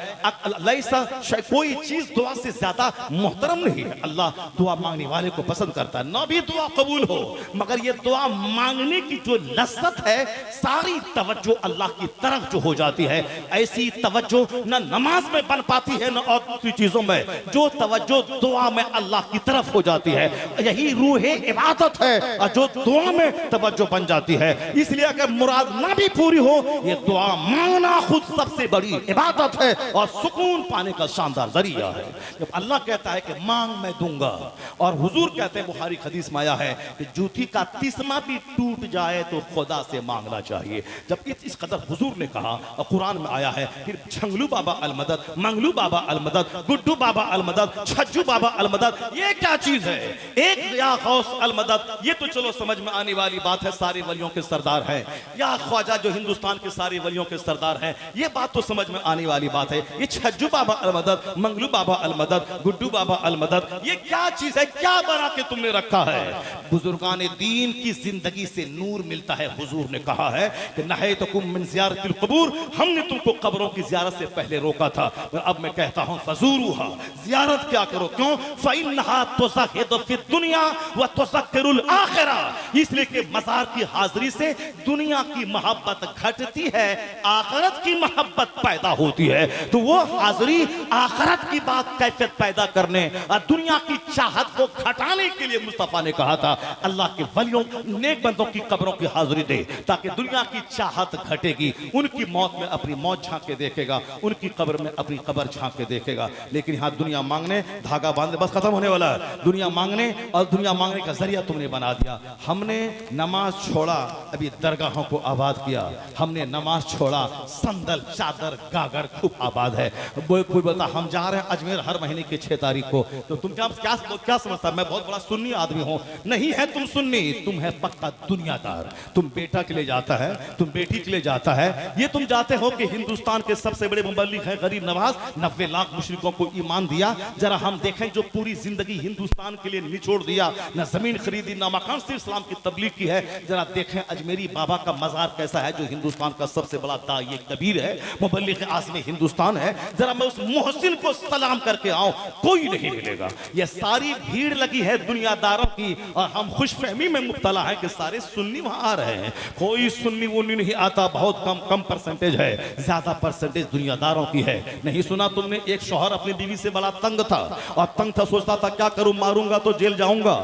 कोई चीज दुआ से ज्यादा मोहतरम नहीं है। अल्लाह दुआ मांगने वाले को पसंद करता है। ना भी दुआ कबूल हो, मगर ये दुआ मांगने की जो लज्जत है, सारी तवज्जो अल्लाह की तरफ जो हो जाती है, ऐसी तवज्जो न नमाज में बन पाती है न और दूसरी चीजों में। जो तवज्जो दुआ में अल्लाह की तरफ हो जाती है, यही रूह इबादत है, और जो दुआ में तवज्जो बन जाती है। इसलिए अगर मुराद ना भी पूरी हो, ये दुआ मांगना खुद सबसे बड़ी इबादत है और सुकून पाने का शानदार जरिया है। जब अल्लाह कहता है कि मांग मैं दूंगा, और हुजूर कहते हैं, बुखारी हदीस में आया है कि जूती का तिस्मा भी टूट जाए तो खुदा से मांगना चाहिए। जब इस कदर हुजूर ने कहा, और कुरान में आया है, फिर झंगलू बाबा अल मदद, मंगलू बाबा अल मदद, गुड्डू बाबा अल मदद, छज्जू बाबा अल मदद, ये क्या चीज है? एक या गौस अल मदद, ये तो चलो समझ में आने वाली बात है, सारे वलियों के सरदार हैं। या ख्वाजा जो हिंदुस्तान के सारे वलियों के सरदार हैं, ये बात तो समझ में आने वाली बात है। ये छज्जू बाबा अल मदद, मंगलू बाबा अल मदद, गुड्डू बाबा अल मदद, ये क्या चीज है? क्या बना के तुमने रखा है? बुजुर्गान दीन की जिंदगी से नूर मिलता है। हुजूर ने कहा है कि नहैतुकुम मिन ज़ियारतिल क़ुबूर, हमने तुमको कब्रों की ज़ियारत से पहले रोका था, पर अब मैं कहता हूं फज़ूरूहा, ज़ियारत क्या करो। क्यों? फ़इन्नहा तुज़हिदु फ़िद दुनिया व तुज़क्किरुल आखिरा, इसलिए कि मज़ार की हाजिरी से दुनिया की मोहब्बत घटती है, आखिरत की मोहब्बत पैदा होती है। तो वो हाजिरी आखिरत की बात कैफियत पैदा करने और दुनिया की चाहत को घटाने के लिए मुस्तफा ने कहा था अल्लाह के वलियों नेक बंदों की कब्रों की हाजिरी दे, ताकि दुनिया की चाहत घटेगी। उनकी मौत में अपनी मौत झांक के देखेगा, उनकी कब्र में अपनी कब्र झांक के देखेगा। लेकिन यहाँ दुनिया मांगने, धागा बांधने, बस खत्म होने वाला है। दुनिया मांगने और दुनिया मांगने का जरिया तुमने बना दिया। हमने नमाज छोड़ा, अभी दरगाहों को आबाद किया। हमने नमाज छोड़ा, संदल, चादर, गागर खूब आबाद है। कोई बता हम जा रहे हैं अजमेर हर महीने की 6 तारीख को, तो तुम क्या समझता मैं बहुत बड़ा सुन्नी आदमी हूँ? नहीं है तुम सुन्नी, तुम है पक्का दुनियादार। तुम बेटा के लिए जाता है, तुम बेटी के लिए जाता है, ये तुम जाते हो कि हिंदुस्तान के सबसे बड़े मुबल्लिग है गरीब नवाज, 90 लाख मुशरिकों को ईमान दिया। जरा हम देखें जो पूरी जिंदगी हिंदुस्तान के लिए निचोड़ दिया, न जमीन खरीदी न मकान, सिर्फ इस्लाम की तबलीग की है। जरा देखें अजमेरी बाबा का मजार कैसा है, जो हिंदुस्तान का सबसे बड़ा दाई कबीर है, मुबल्लिग आज़म हिंदुस्तान है। जरा मैं उस मोहसिन को सलाम करके आऊं, कोई नहीं मिलेगा। ये सारी भीड़ लगी है दुनियादारों की, और हम खुशफहमी में मुब्तला है कि सारे सुन्नी वहां आ रहे हैं। कोई सुन्नी वुन्नी नहीं आता, बहुत कम परसेंटेज है, ज्यादा परसेंटेज दुनियादारों की है। नहीं सुना तुमने, एक शौहर अपनी बीवी से बड़ा तंग था, और तंग था, सोचता था क्या करूं, मारूंगा तो जेल जाऊंगा,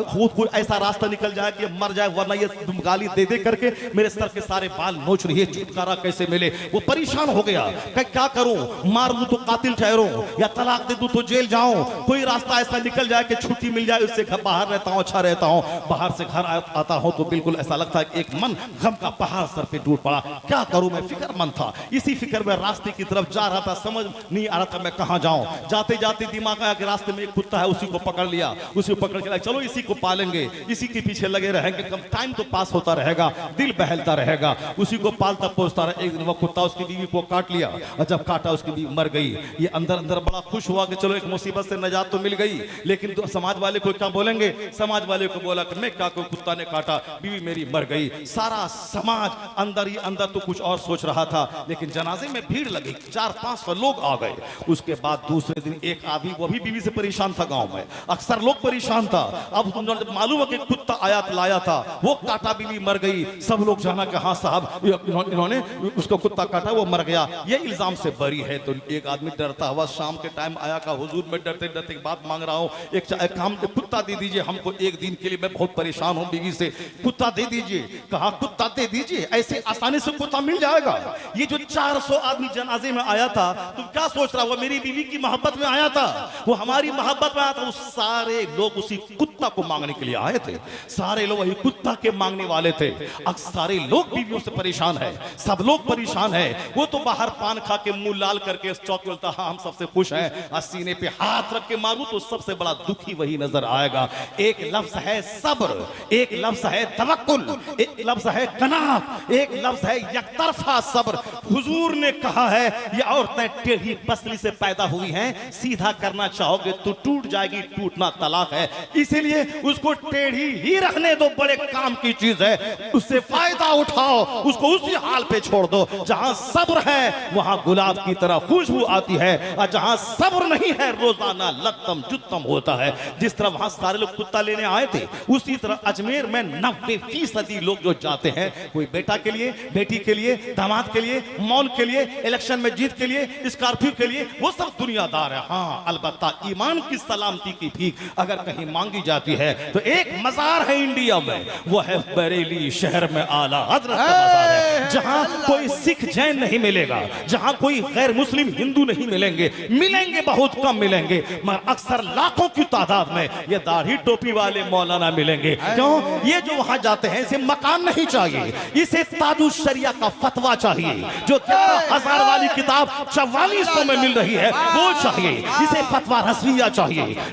खुद कोई ऐसा रास्ता निकल जाए कि मर जाए, वरना ये गाली दे दे करके मेरे सर के सारे बाल नोच रही है, छुटकारा कैसे मिले। वो परेशान हो गया, क्या करूं, मार दूं तो कातिल ठहरूं, या तलाक दे दूं तो जेल जाऊं, कोई रास्ता ऐसा निकल जाए कि छुट्टी मिल जाए, उससे बाहर रहता हूं, अच्छा रहता हूं। बाहर से घर आता हूं तो बिल्कुल ऐसा लगता है कि एक मन गम का पहाड़ सर पे टूट पड़ा। क्या करूं, मैं फिक्रमंद था, इसी फिक्र में रास्ते की तरफ जा रहा था, समझ नहीं आ रहा था मैं कहां जाऊं। जाते जाते दिमाग आया कि रास्ते में एक कुत्ता है, उसी को पकड़ लिया, उसी को पकड़ के चलो इसी को पालेंगे, इसी के पीछे लगे रहेंगे, कम टाइम तो पास होता रहेगा, दिल बहलता रहेगा, उसी को पालता पोसता रहे। एक दिन वो कुत्ता उसकी बीवी को काट लिया और जब काटा उसकी बीवी मर गई। ये अंदर अंदर बड़ा खुश हुआ कि चलो एक मुसीबत से नजात तो मिल गई, लेकिन तो समाज वाले को क्या बोलेंगे? समाज वाले को बोला कि मैं क्या कहूं, कुत्ता ने काटा, बीवी मेरी मर गई। सारा समाज अंदर ही अंदर तो कुछ और सोच रहा था, लेकिन जनाजे में भीड़ लगी, 400-500 लोग आ गए। उसके बाद दूसरे दिन एक आदमी, वो भी बीवी से परेशान था, गांव में अक्सर लोग परेशान था। अब जब मालूम है कि कुत्ता आयात लाया था, वो काटा, बीवी मर गई, सब लोग जाना कि हाँ साहब इन्होंने उसको कुत्ता काटा, वो मर गया, ये इल्जाम से बरी है। तो एक आदमी डरता हुआ शाम के टाइम आया, का हुजूर मैं डरते डरते बात मांग रहा हूँ, एक काम कुत्ता दे दीजिए हमको एक दिन के लिए, मैं बहुत परेशान हूँ बीवी से, कुत्ता दे दीजिए। कहा कुत्ता दे दीजिए, ऐसे आसानी से कुत्ता मिल जाएगा? ये जो 400 आदमी जनाजे में आया था, तुम क्या सोच रहा? वो मेरी बीवी की मोहब्बत में आया था, वो हमारी मोहब्बत में आया था। वो सारे लोग उसी कुत्ता को मांगने के लिए आए थे, सारे लोग वही कुत्ता के मांगने वाले थे। अब सारे लोग बीवियों से परेशान है, सब लोग परेशान है। वो तो बाहर पान खा के मुंह लाल करके चौक बोलता, हाँ हम सबसे खुश हैं, सीने पे हाथ रख के मारू तो सबसे बड़ा दुखी वही नजर आएगा। एक लफ्ज है सब्र, एक लफ्ज है तवक्कुल, एक लफ्ज है कनात, एक लफ्ज है यकतरफा सब्र। हुजूर ने कहा है ये औरतें टेढ़ी पसली से पैदा हुई हैं, सीधा करना चाहोगे तो टूट जाएगी, टूटना तलाक है, इसीलिए उसको टेढ़ी ही रहने दो, बड़े काम की चीज है, उससे फायदा उठाओ, उसको उसी हाल पे छोड़ दो। जहां सब्र है वहां गुलाब की तरह खुशबू आती है, और जहां सब्र नहीं है रोजाना लत्तम जुत्तम होता है। जिस तरह वहां सारे लोग कुत्ता लेने आए थे, उसी तरह अजमेर में 90% लोग जो जाते हैं, कोई बेटा के लिए, बेटी के लिए, दामाद के लिए, मौल के लिए, इलेक्शन में जीत के लिए, स्कॉर्पियो के लिए, वो सब दुनियादार है। हाँ अलबत्ता ईमान की सलामती की भीख अगर कहीं मांगी जाती है तो एक मजार है इंडिया में, वो है बरेली शहर में आला हजरत का मजार है, जहां कोई सिख जैन नहीं मिलेगा, जहां कोई गैर मुस्लिम हिंदू नहीं मिलेंगे, मिलेंगे बहुत कम मिलेंगे, मगर अक्सर लाखों की तादाद में ये दाढ़ी टोपी वाले मौलाना मिलेंगे। क्यों? ये जो वहां जाते हैं इसे मकान नहीं चाहिए, इसे ताजुश शरिया का फतवा चाहिए, जो 11,000 वाली किताब 4400 में मिल रही है वो चाहिए, इसे फतवा रसविया चाहिए,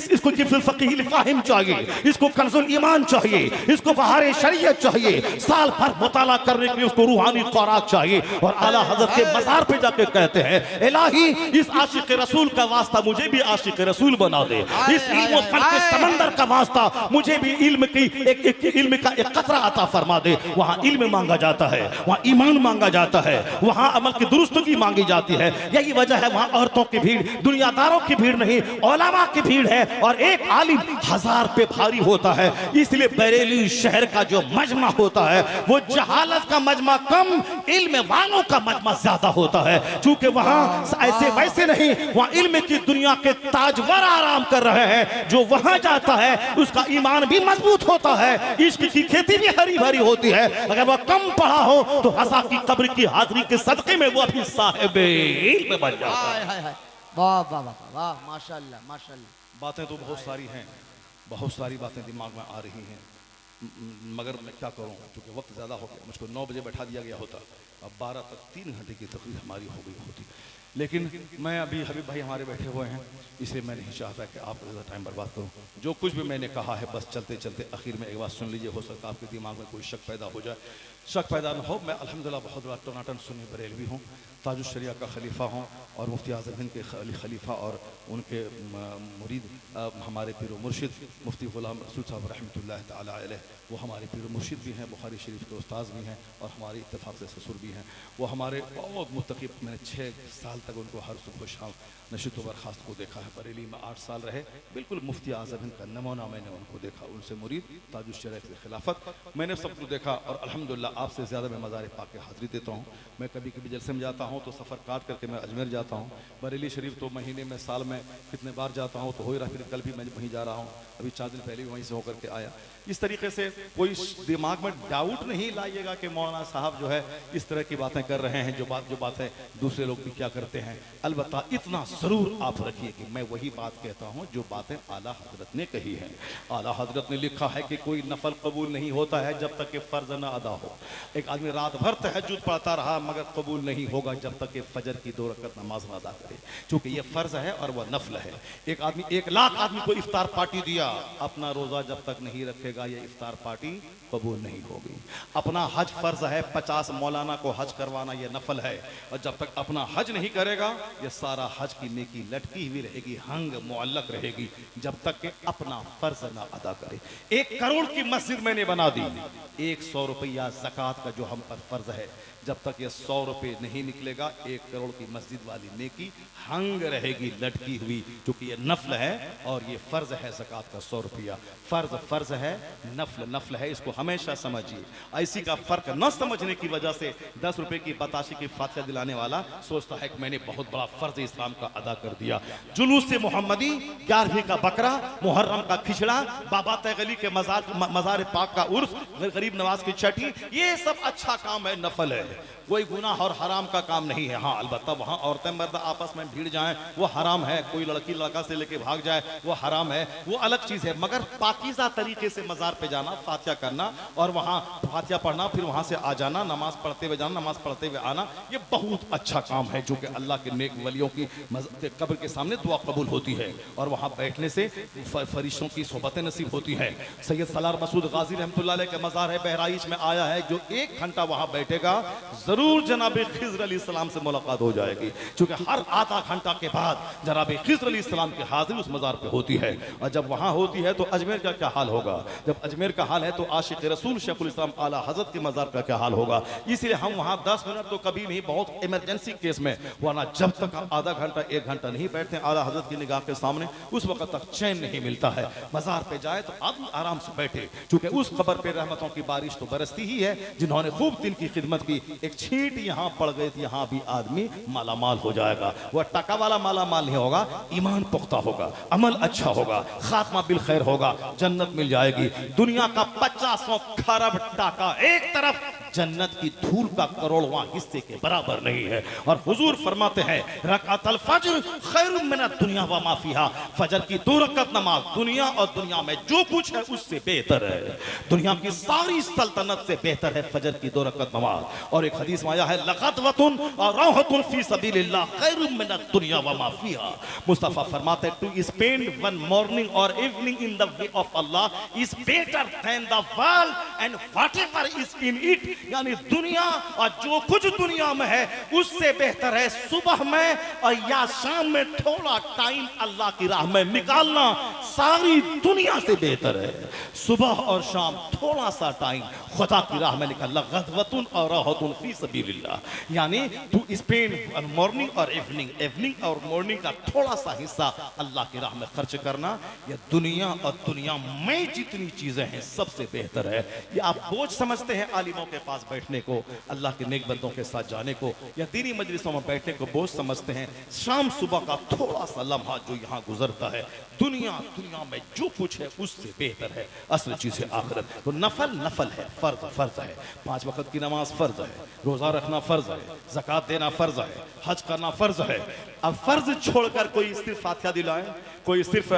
इसको जिफ्ल फ़क़ीह फ़ाहिम चाहिए, इसको कंजुल ईमान चाहिए, इसको बहार शरीयत चाहिए, साल भर मुताला करने के लिए उसको रूहानी खुराक चाहिए। और आला हज़रत के मज़ार पे जाके कहते हैं, इलाही इस आशिक रसूल का वास्ता मुझे भी आशिक रसूल बना दे, इस इल्म फन के समंदर का वास्ता मुझे भी इल्म का एक कतरा अता फरमा दे। वहाँ इल्म मांगा जाता है, वहाँ ईमान मांगा जाता है, वहाँ अमल की दुरुस्तगी मांगी जाती है। यही वजह है वहाँ औरतों की भीड़, दुनियादारों की भीड़ नहीं, उलमा की भीड़ है, और एक आलिम 1000 पे भारी होता है। इसलिए बरेली शहर का जो मजमा होता है वो जहालत का मजमा कम, इल्म वालों का मजमा ज्यादा होता है, क्योंकि वहाँ ऐसे वैसे नहीं, वहाँ इल्म की दुनिया के ताजवर आराम कर रहे हैं। जो वहाँ जाता है उसका ईमान भी मजबूत होता है, इश्क की खेती भी हरी भरी होती है। अगर वह कम पढ़ा हो तो हसा की कब्र की हाजिरी के सदके में वो अभी साहिबे इल्म बन जाता है। वाह वाह वाह वाह, माशाअल्लाह माशाअल्लाह। बातें तो बहुत सारी हैं, बहुत सारी बातें दिमाग में आ रही हैं, मगर मैं क्या करूं, क्योंकि वक्त ज़्यादा हो गया, मुझको 9 बजे बैठा दिया गया होता, अब 12 तक 3 घंटे की तकरीर हमारी हो गई होती। लेकिन मैं अभी हबीब भाई हमारे बैठे हुए हैं, इसलिए मैं नहीं चाहता कि आप ज़्यादा टाइम बर्बाद करूं। जो कुछ भी मैंने कहा है बस चलते चलते आखिर में एक बात सुन लीजिए, हो सकता है आपके दिमाग में कोई शक पैदा हो जाए। शक पैदा न हो, मैं अल्हम्दुलिल्लाह बहुत बड़ा टनाटन सुन्नी बरेलवी हूँ, ताजुश शरिया का खलीफा हूँ, और मुफ्ती आज़म हिंद के खलीफा और उनके मुरीद हमारे पीर मुर्शिद मुफ्ती ग़ुलाम रसूल साहब रहमतुल्लाह तआला अलैह, वो हमारे पीर मुर्शिद भी हैं, बुखारी शरीफ के उस्ताद भी हैं, और हमारे इत्तेफाक से ससुर भी हैं। वो हमारे बहुत मुत्तक़ी, मैंने 6 साल तक उनको हर सुबह शाम नशित व बर्खास्त को देखा है। बरेली में 8 साल रहे, बिल्कुल मुफ्ती आज़म हिंद का नमूना मैंने उनको देखा, उनसे मुरीद ताजुश शरीया की खिलाफत मैंने सब कुछ देखा। और अल्हम्दुलिल्लाह आपसे ज़्यादा मैं मज़ार पाक के हाज़िरी देता हूँ। मैं कभी कभी जलसे में जाता हूँ तो सफ़र काट करके मैं अजमेर जाता हूँ, बरेली शरीफ तो महीने में साल में कितने बार जाता हूँ, तो हो ही रहा, फिर कल भी मैं वहीं जा रहा हूँ, अभी 4 दिन पहले भी वहीं से होकर के आया। इस तरीके से कोई दिमाग में डाउट नहीं लाइएगा कि मौलाना साहब जो है इस तरह की बातें कर रहे हैं, जो बातें दूसरे लोग भी क्या करते हैं। अलबत्ता इतना ज़रूर आप रखिए कि मैं वही बात कहता हूँ जो बातें आला हजरत ने कही हैं। आला हजरत ने लिखा है कि कोई नफल कबूल नहीं होता है जब तक कि फ़र्ज न अदा हो। एक आदमी रात भर तहज्जुद पढ़ता रहा मगर कबूल नहीं होगा जब तक कि फजर की 2 रकात नमाज न अदा करे, क्योंकि ये फर्ज है और वह नफल है। एक आदमी 1 लाख आदमी को इफ्तार पार्टी दिया, अपना रोजा जब तक नहीं रखेगा ये इफ्तार पार्टी कबूल नहीं होगी। अपना हज फर्ज है, 50 मौलाना को हज करवाना ये नफल है, और जब तक अपना हज नहीं करेगा ये सारा हज की नेकी लटकी हुई रहेगी, हंग मुअल्लक रहेगी, जब तक कि अपना फर्ज ना अदा करे। 1 करोड़ की मस्जिद मैंने बना दी, 100 रुपया ज़कात का जो हम पर फर्ज है, जब तक ये 100 रुपये नहीं निकलेगा 1 करोड़ की मस्जिद वाली नेकी हंग रहेगी लटकी हुई, क्योंकि ये नफल है और ये फर्ज है। ज़कात का 100 रुपया फर्ज है, नफल है, इसको हमेशा समझिए। ऐसी का फर्क न समझने की वजह से 10 रुपए की बताशी की फातिहा दिलाने वाला सोचता है कि मैंने बहुत बड़ा फर्ज इस्लाम का अदा कर दिया। जुलूस से मोहम्मदी, 11वीं का बकरा, मुहर्रम का खिचड़ा, बाबा तैगली के मज़ार पाक का उर्स, गरीब नवाज की छठी, ये सब अच्छा काम है, नफल है, कोई गुनाह और हराम का काम नहीं है। हाँ अलबत्ता वहाँ औरतें मर्द आपस में भीड़ जाएं वो हराम है, कोई लड़की लड़का से लेके भाग जाए वो हराम है, वो अलग चीज़ है। मगर पाकीज़ा तरीके से मज़ार पे जाना, फातिहा करना और वहाँ फातिहा पढ़ना, फिर वहाँ से आ जाना, नमाज पढ़ते हुए जाना, नमाज पढ़ते हुए आना, ये बहुत अच्छा काम है, जो कि अल्लाह के नेक वलियों की कब्र के सामने दुआ कबूल होती है और वहाँ बैठने से फरिश्तों की सोबतें नसीब होती हैं। सैयद सलार मसूद गाजी रहमतुल्लाह अलैह के मज़ार है बहराइच में आया है, जो 1 घंटा वहाँ बैठेगा जरूर जनाब खिज़्र अलैहिस्सलाम से मुलाकात हो जाएगी, क्योंकि हर आधा घंटा के बाद जनाब खिज़्र अलैहिस्सलाम की हाजिरी उस मज़ार पे होती है। और जब वहाँ होती है तो अजमेर का क्या हाल होगा, जब अजमेर का हाल है तो आशिक रसूल शेखुल इस्लाम आला हज़रत के मज़ार का क्या हाल होगा। इसलिए हम वहाँ 10 मिनट तो कभी नहीं, बहुत इमरजेंसी केस में, वरना जब तक हम आधा घंटा 1 घंटा नहीं बैठते आला हज़रत की निगाह के सामने उस वक्त तक चैन नहीं मिलता है। मज़ार पे जाए तो आदमी आराम से बैठे, क्योंकि उस कब्र पे रहमतों की बारिश तो बरसती ही है। जिन्होंने खूब दिन की खिदमत की, एक छींट यहाँ पड़ गई थी, यहाँ भी आदमी मालामाल हो जाएगा। वह टका वाला मालामाल नहीं होगा, ईमान पुख्ता होगा, अमल अच्छा होगा, खात्मा बिल खैर होगा, जन्नत मिल जाएगी। दुनिया का 50 खरब टाका एक तरफ, जन्नत की धूल का करोड़वां हिस्से के बराबर नहीं है। और हुजूर फरमाते हैं रकातल फज्र खैरुम मिनद दुनिया व मा फीहा, फजर की 2 रकात नमाज दुनिया और दुनिया में जो कुछ है उससे बेहतर है, दुनिया की सारी सल्तनत से बेहतर है फजर की 2 रकात नमाज। और एक हदीस में आया है लग़दवतुन और राहतुन फी सबीलिल्लाह खैरुम मिनद दुनिया व मा फीहा। मुस्तफा फरमाते हैं टू स्पेंड वन मॉर्निंग और evening in the way of Allah is better than the world and whatever is in it, यानी दुनिया और जो कुछ दुनिया में है उससे बेहतर है सुबह में और या शाम में थोड़ा टाइम अल्लाह की राह में निकालना, सारी दुनिया से बेहतर है सुबह और शाम थोड़ा सा टाइम खुदा की राह में निकालना। गज़वतुन और राहतुन फी सबीलिल्लाह, यानी टू स्पेंड मॉर्निंग और इवनिंग और मॉर्निंग का थोड़ा सा हिस्सा अल्लाह की राह में खर्च करना, यह दुनिया और दुनिया में जितनी चीजें हैं सबसे बेहतर है। ये आप बोझ समझते हैं आलिमों के पास बैठने को, अल्लाह के नेक बंदों के साथ जाने को, या दीनी मजलिसों में बैठने को बोझ समझते हैं। शाम सुबह का थोड़ा सा लम्हा जो यहाँ गुजरता है, दुनिया में जो कुछ है उससे बेहतर है। असल चीज है आखिरत। तो नफल है, फर्ज है, 5 वक्त की नमाज फर्ज है, रोजा रखना फर्ज है, ज़कात देना फर्ज है, हज करना फर्ज है। अब फर्ज छोड़कर कोई सिर्फ फातिहा दिलाए, कोई सिर्फ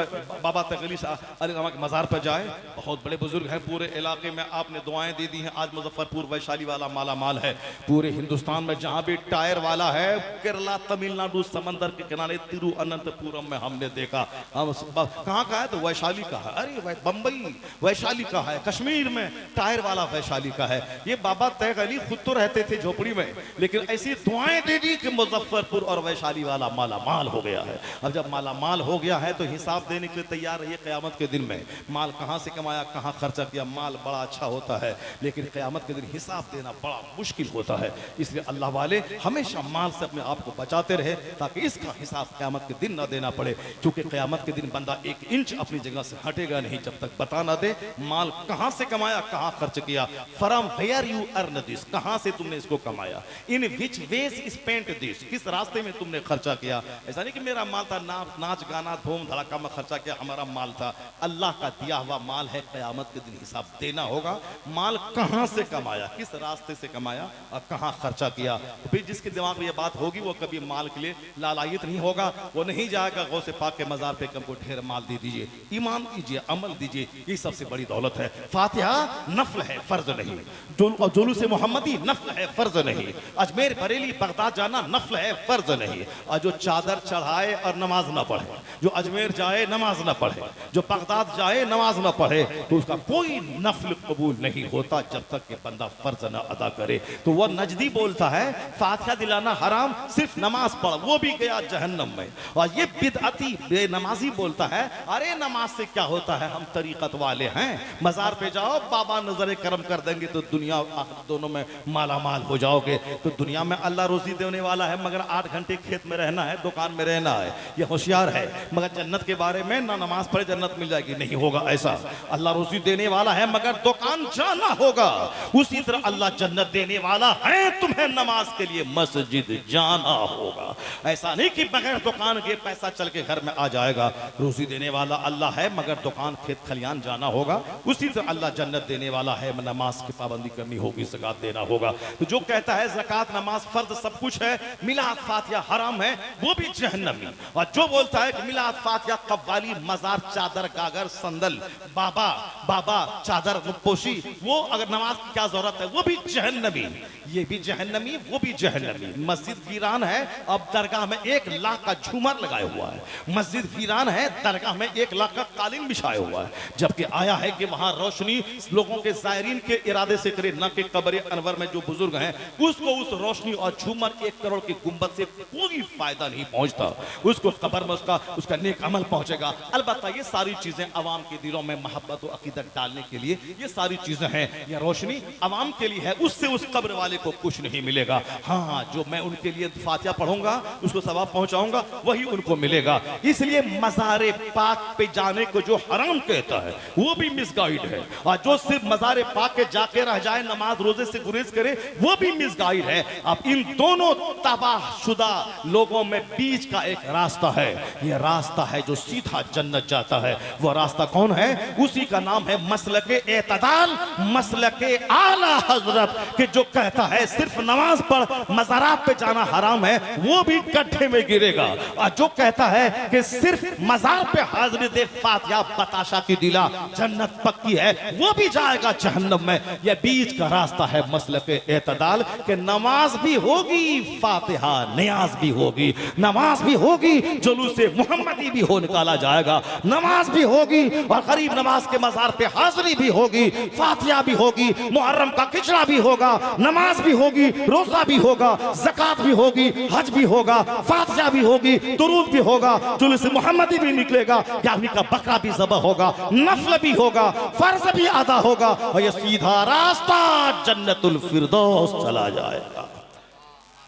बाबा तगली के मज़ार पर जाए, बहुत बड़े बुजुर्ग हैं पूरे इलाके में, आपने दुआएं दे दी हैं। आज मुजफ्फरपुर वैशाली वाला माला माल है, पूरे हिंदुस्तान में जहां भी टायर वाला है, केरला तमिलनाडु समंदर के किनारे तिरुअनंतपुरम में हमने देखा। हम कहाँ का है तो वैशाली का है, अरे बम्बई वैशाली का है, कश्मीर में टायर वाला वैशाली का है। ये बाबा तैग अली खुद तो रहते थे झोपड़ी में, लेकिन ऐसी दुआएं दे दी कि मुजफ्फरपुर और वैशाली वाला माला माल हो गया है। अब जब माला माल हो गया है तो हिसाब देने के लिए तैयार रहिए क़यामत के दिन में। माल कहाँ से कमाया, कहाँ खर्चा किया। माल बड़ा अच्छा होता है, लेकिन क़यामत के दिन हिसाब देना बड़ा मुश्किल होता है। इसलिए अल्लाह वाले हमेशा माल से अपने आप को बचाते रहे, ताकि इसका हिसाब क़यामत के दिन न देना पड़े। क्योंकि क़यामत के दिन बंदा 1 इंच अपनी जगह से हटेगा नहीं जब तक बता ना दे माल कहाँ से कमाया, कहाँ खर्च किया। From where you earn this, कहाँ से तुमने इसको कमाया। In which ways spent this, किस रास्ते में तुमने खर्चा किया। ऐसा नहीं कि मेरा माल था नाच गाना धूम धड़ाका में खर्चा किया, हमारा माल था। अल्लाह का दिया हुआ माल है, क़यामत के दिन हिसाब देना होगा। माल कहाँ से कमाया, किस रास्ते से कमाया और कहाँ खर्चा किया। फिर जिसके दिमाग में ये बात होगी वो कभी माल के लिए लालायित नहीं होगा, वो नहीं जाएगा गौसे पाक के मज़ार पे हमको ढेर माल दे दीजिए। ईमान दीजिए, अमल दीजिए, ये सबसे सबसे बड़ी दौलत है। फातिहा नफल है, फर्ज नहीं। जुलूस मोहम्मदी नफल है, फर्ज नहीं। अजमेर बरेली बगदाद जाना नफल है, फर्ज नहीं। और जो चादर चढ़ाए और नमाज ना पढ़े, जो अजमेर जाए नमाज ना पढ़े, जो बगदाद जाए नमाज ना पढ़े, तो उसका कोई नफल कबूल नहीं होता जब तक कि बंदा फर्ज ना अदा करे। तो वह नजदी बोलता है फातिहा दिलाना हराम, सिर्फ नमाज पढ़, वो भी गया जहन्नम में। और ये बिदअती बेनमाजी बोलता है अरे नमाज से क्या होता है, हम तरीकत वाले हैं, मजार पे जाओ बाबा नजर करम कर देंगे तो दुनिया आखिरत दोनों में माला माल हो जाओगे। तो दुनिया में अल्लाह रोजी देने वाला है, मगर 8 घंटे खेत में रहना है, दुकान में रहना है, ये होशियार है। मगर जन्नत के बारे में ना नमाज पढ़े जन्नत मिल जाएगी, नहीं होगा ऐसा। अल्लाह रोजी देने वाला है मगर दुकान जाना होगा। उसी तरह अल्लाह जन्नत देने वाला है, तुम्हें नमाज के लिए मस्जिद जाना होगा। ऐसा नहीं कि बगैर दुकान के पैसा चल के घर में आ जाएगा। रोजी देने वाला अल्लाह है मगर दुकान खेत खलियान जाना होगा। उसी तरह अल्लाह जन्नत देने वाला है, नमाज की पाबंदी करनी होगी, ज़कात देना होगा। तो जो कहता है ज़कात नमाज फर्ज सब कुछ है, मिलाद फातिहा हराम है, वो भी जहन्नमी। और जो बोलता है कि मिलाद फातिहा कव्वाली मजार चादर गागर संदल बाबा बाबा चादर पोशी, वो अगर नमाज की क्या जरूरत है, वो भी जहन्नमी। ये भी जहन्नमी, वो भी जहन्नमी। मस्जिद वीरान है, अब दरगाह में 1 लाख का झूमर लगाया हुआ है। मस्जिद वीरान है, दरगाह में 1 लाख का कालीन बिछाया हुआ है। जबकि आया है कि वहां रोशनी लोगों के जायरीन के इरादे से करे, न कि कब्र अनवर में जो बुजुर्ग हैं उसको उस रोशनी और झूमर 1 करोड़ की गुंबद से कोई फायदा नहीं पहुंचता। उसको कब्र में उसका नेक अमल पहुंचेगा। अलबत्ता ये सारी चीजें अवाम के दिलों में मोहब्बत और अकीदत डालने के लिए ये सारी चीजें हैं। ये रोशनी अवाम के लिए है, उससे उस कब्र वाले को कुछ नहीं मिलेगा। हाँ, जो मैं उनके लिए फातिहा पढ़ूंगा, उसको सवाब पहुंचाऊंगा, वही उनको मिलेगा। इसलिए मज़ारे पाक पे जाने को जो हराम कहता है वो भी मिसगाइड है। और जो सिर्फ मज़ारे पाक के जाके रह जाए, नमाज रोजे से गुरेज करे, वो भी मिसगाइड है। अब इन दोनों तबाहशुदा लोगों में बीच का एक रास्ता है। यह रास्ता है जो सीधा जन्नत जाता है। वो रास्ता कौन है? उसी का नाम है मसलके एतदाल, मसलके आला हजरत, के जो कहता है सिर्फ नमाज पढ़, मज़ारात पे जाना हराम है, वो भी गड्ढे में गिरेगा। और जो कहता है कि सिर्फ मज़ार पे हाजिरी दे फातिहा बताशा की दिला, जन्नत पक्की है, वो भी जाएगा जहन्नम में। यह बीच का रास्ता है मसलके एतदाल, के नमाज भी होगी, फातिहा नियाज भी होगी, नमाज भी होगी, जुलूसे मोहम्मदी भी हो निकाला जाएगा, नमाज भी होगी और गरीब नमाज के मज़ार पे हाजिरी भी होगी, फातिहा भी होगी, मुहर्रम का खिचड़ा भी होगा, नमाज भी होगी, रोजा भी होगा, ज़कात भी होगी, हज भी होगा, फातिहा भी होगी, दुरूद भी होगा, जुलूस मोहम्मदी भी निकलेगा, यानी का बकरा भी ज़बह होगा, नफल भी होगा, फर्ज भी अदा होगा, और ये सीधा रास्ता जन्नतुल फिरदौस चला जाएगा।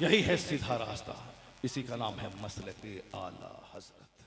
यही है सीधा रास्ता, इसी का नाम है मसलके आला हजरत।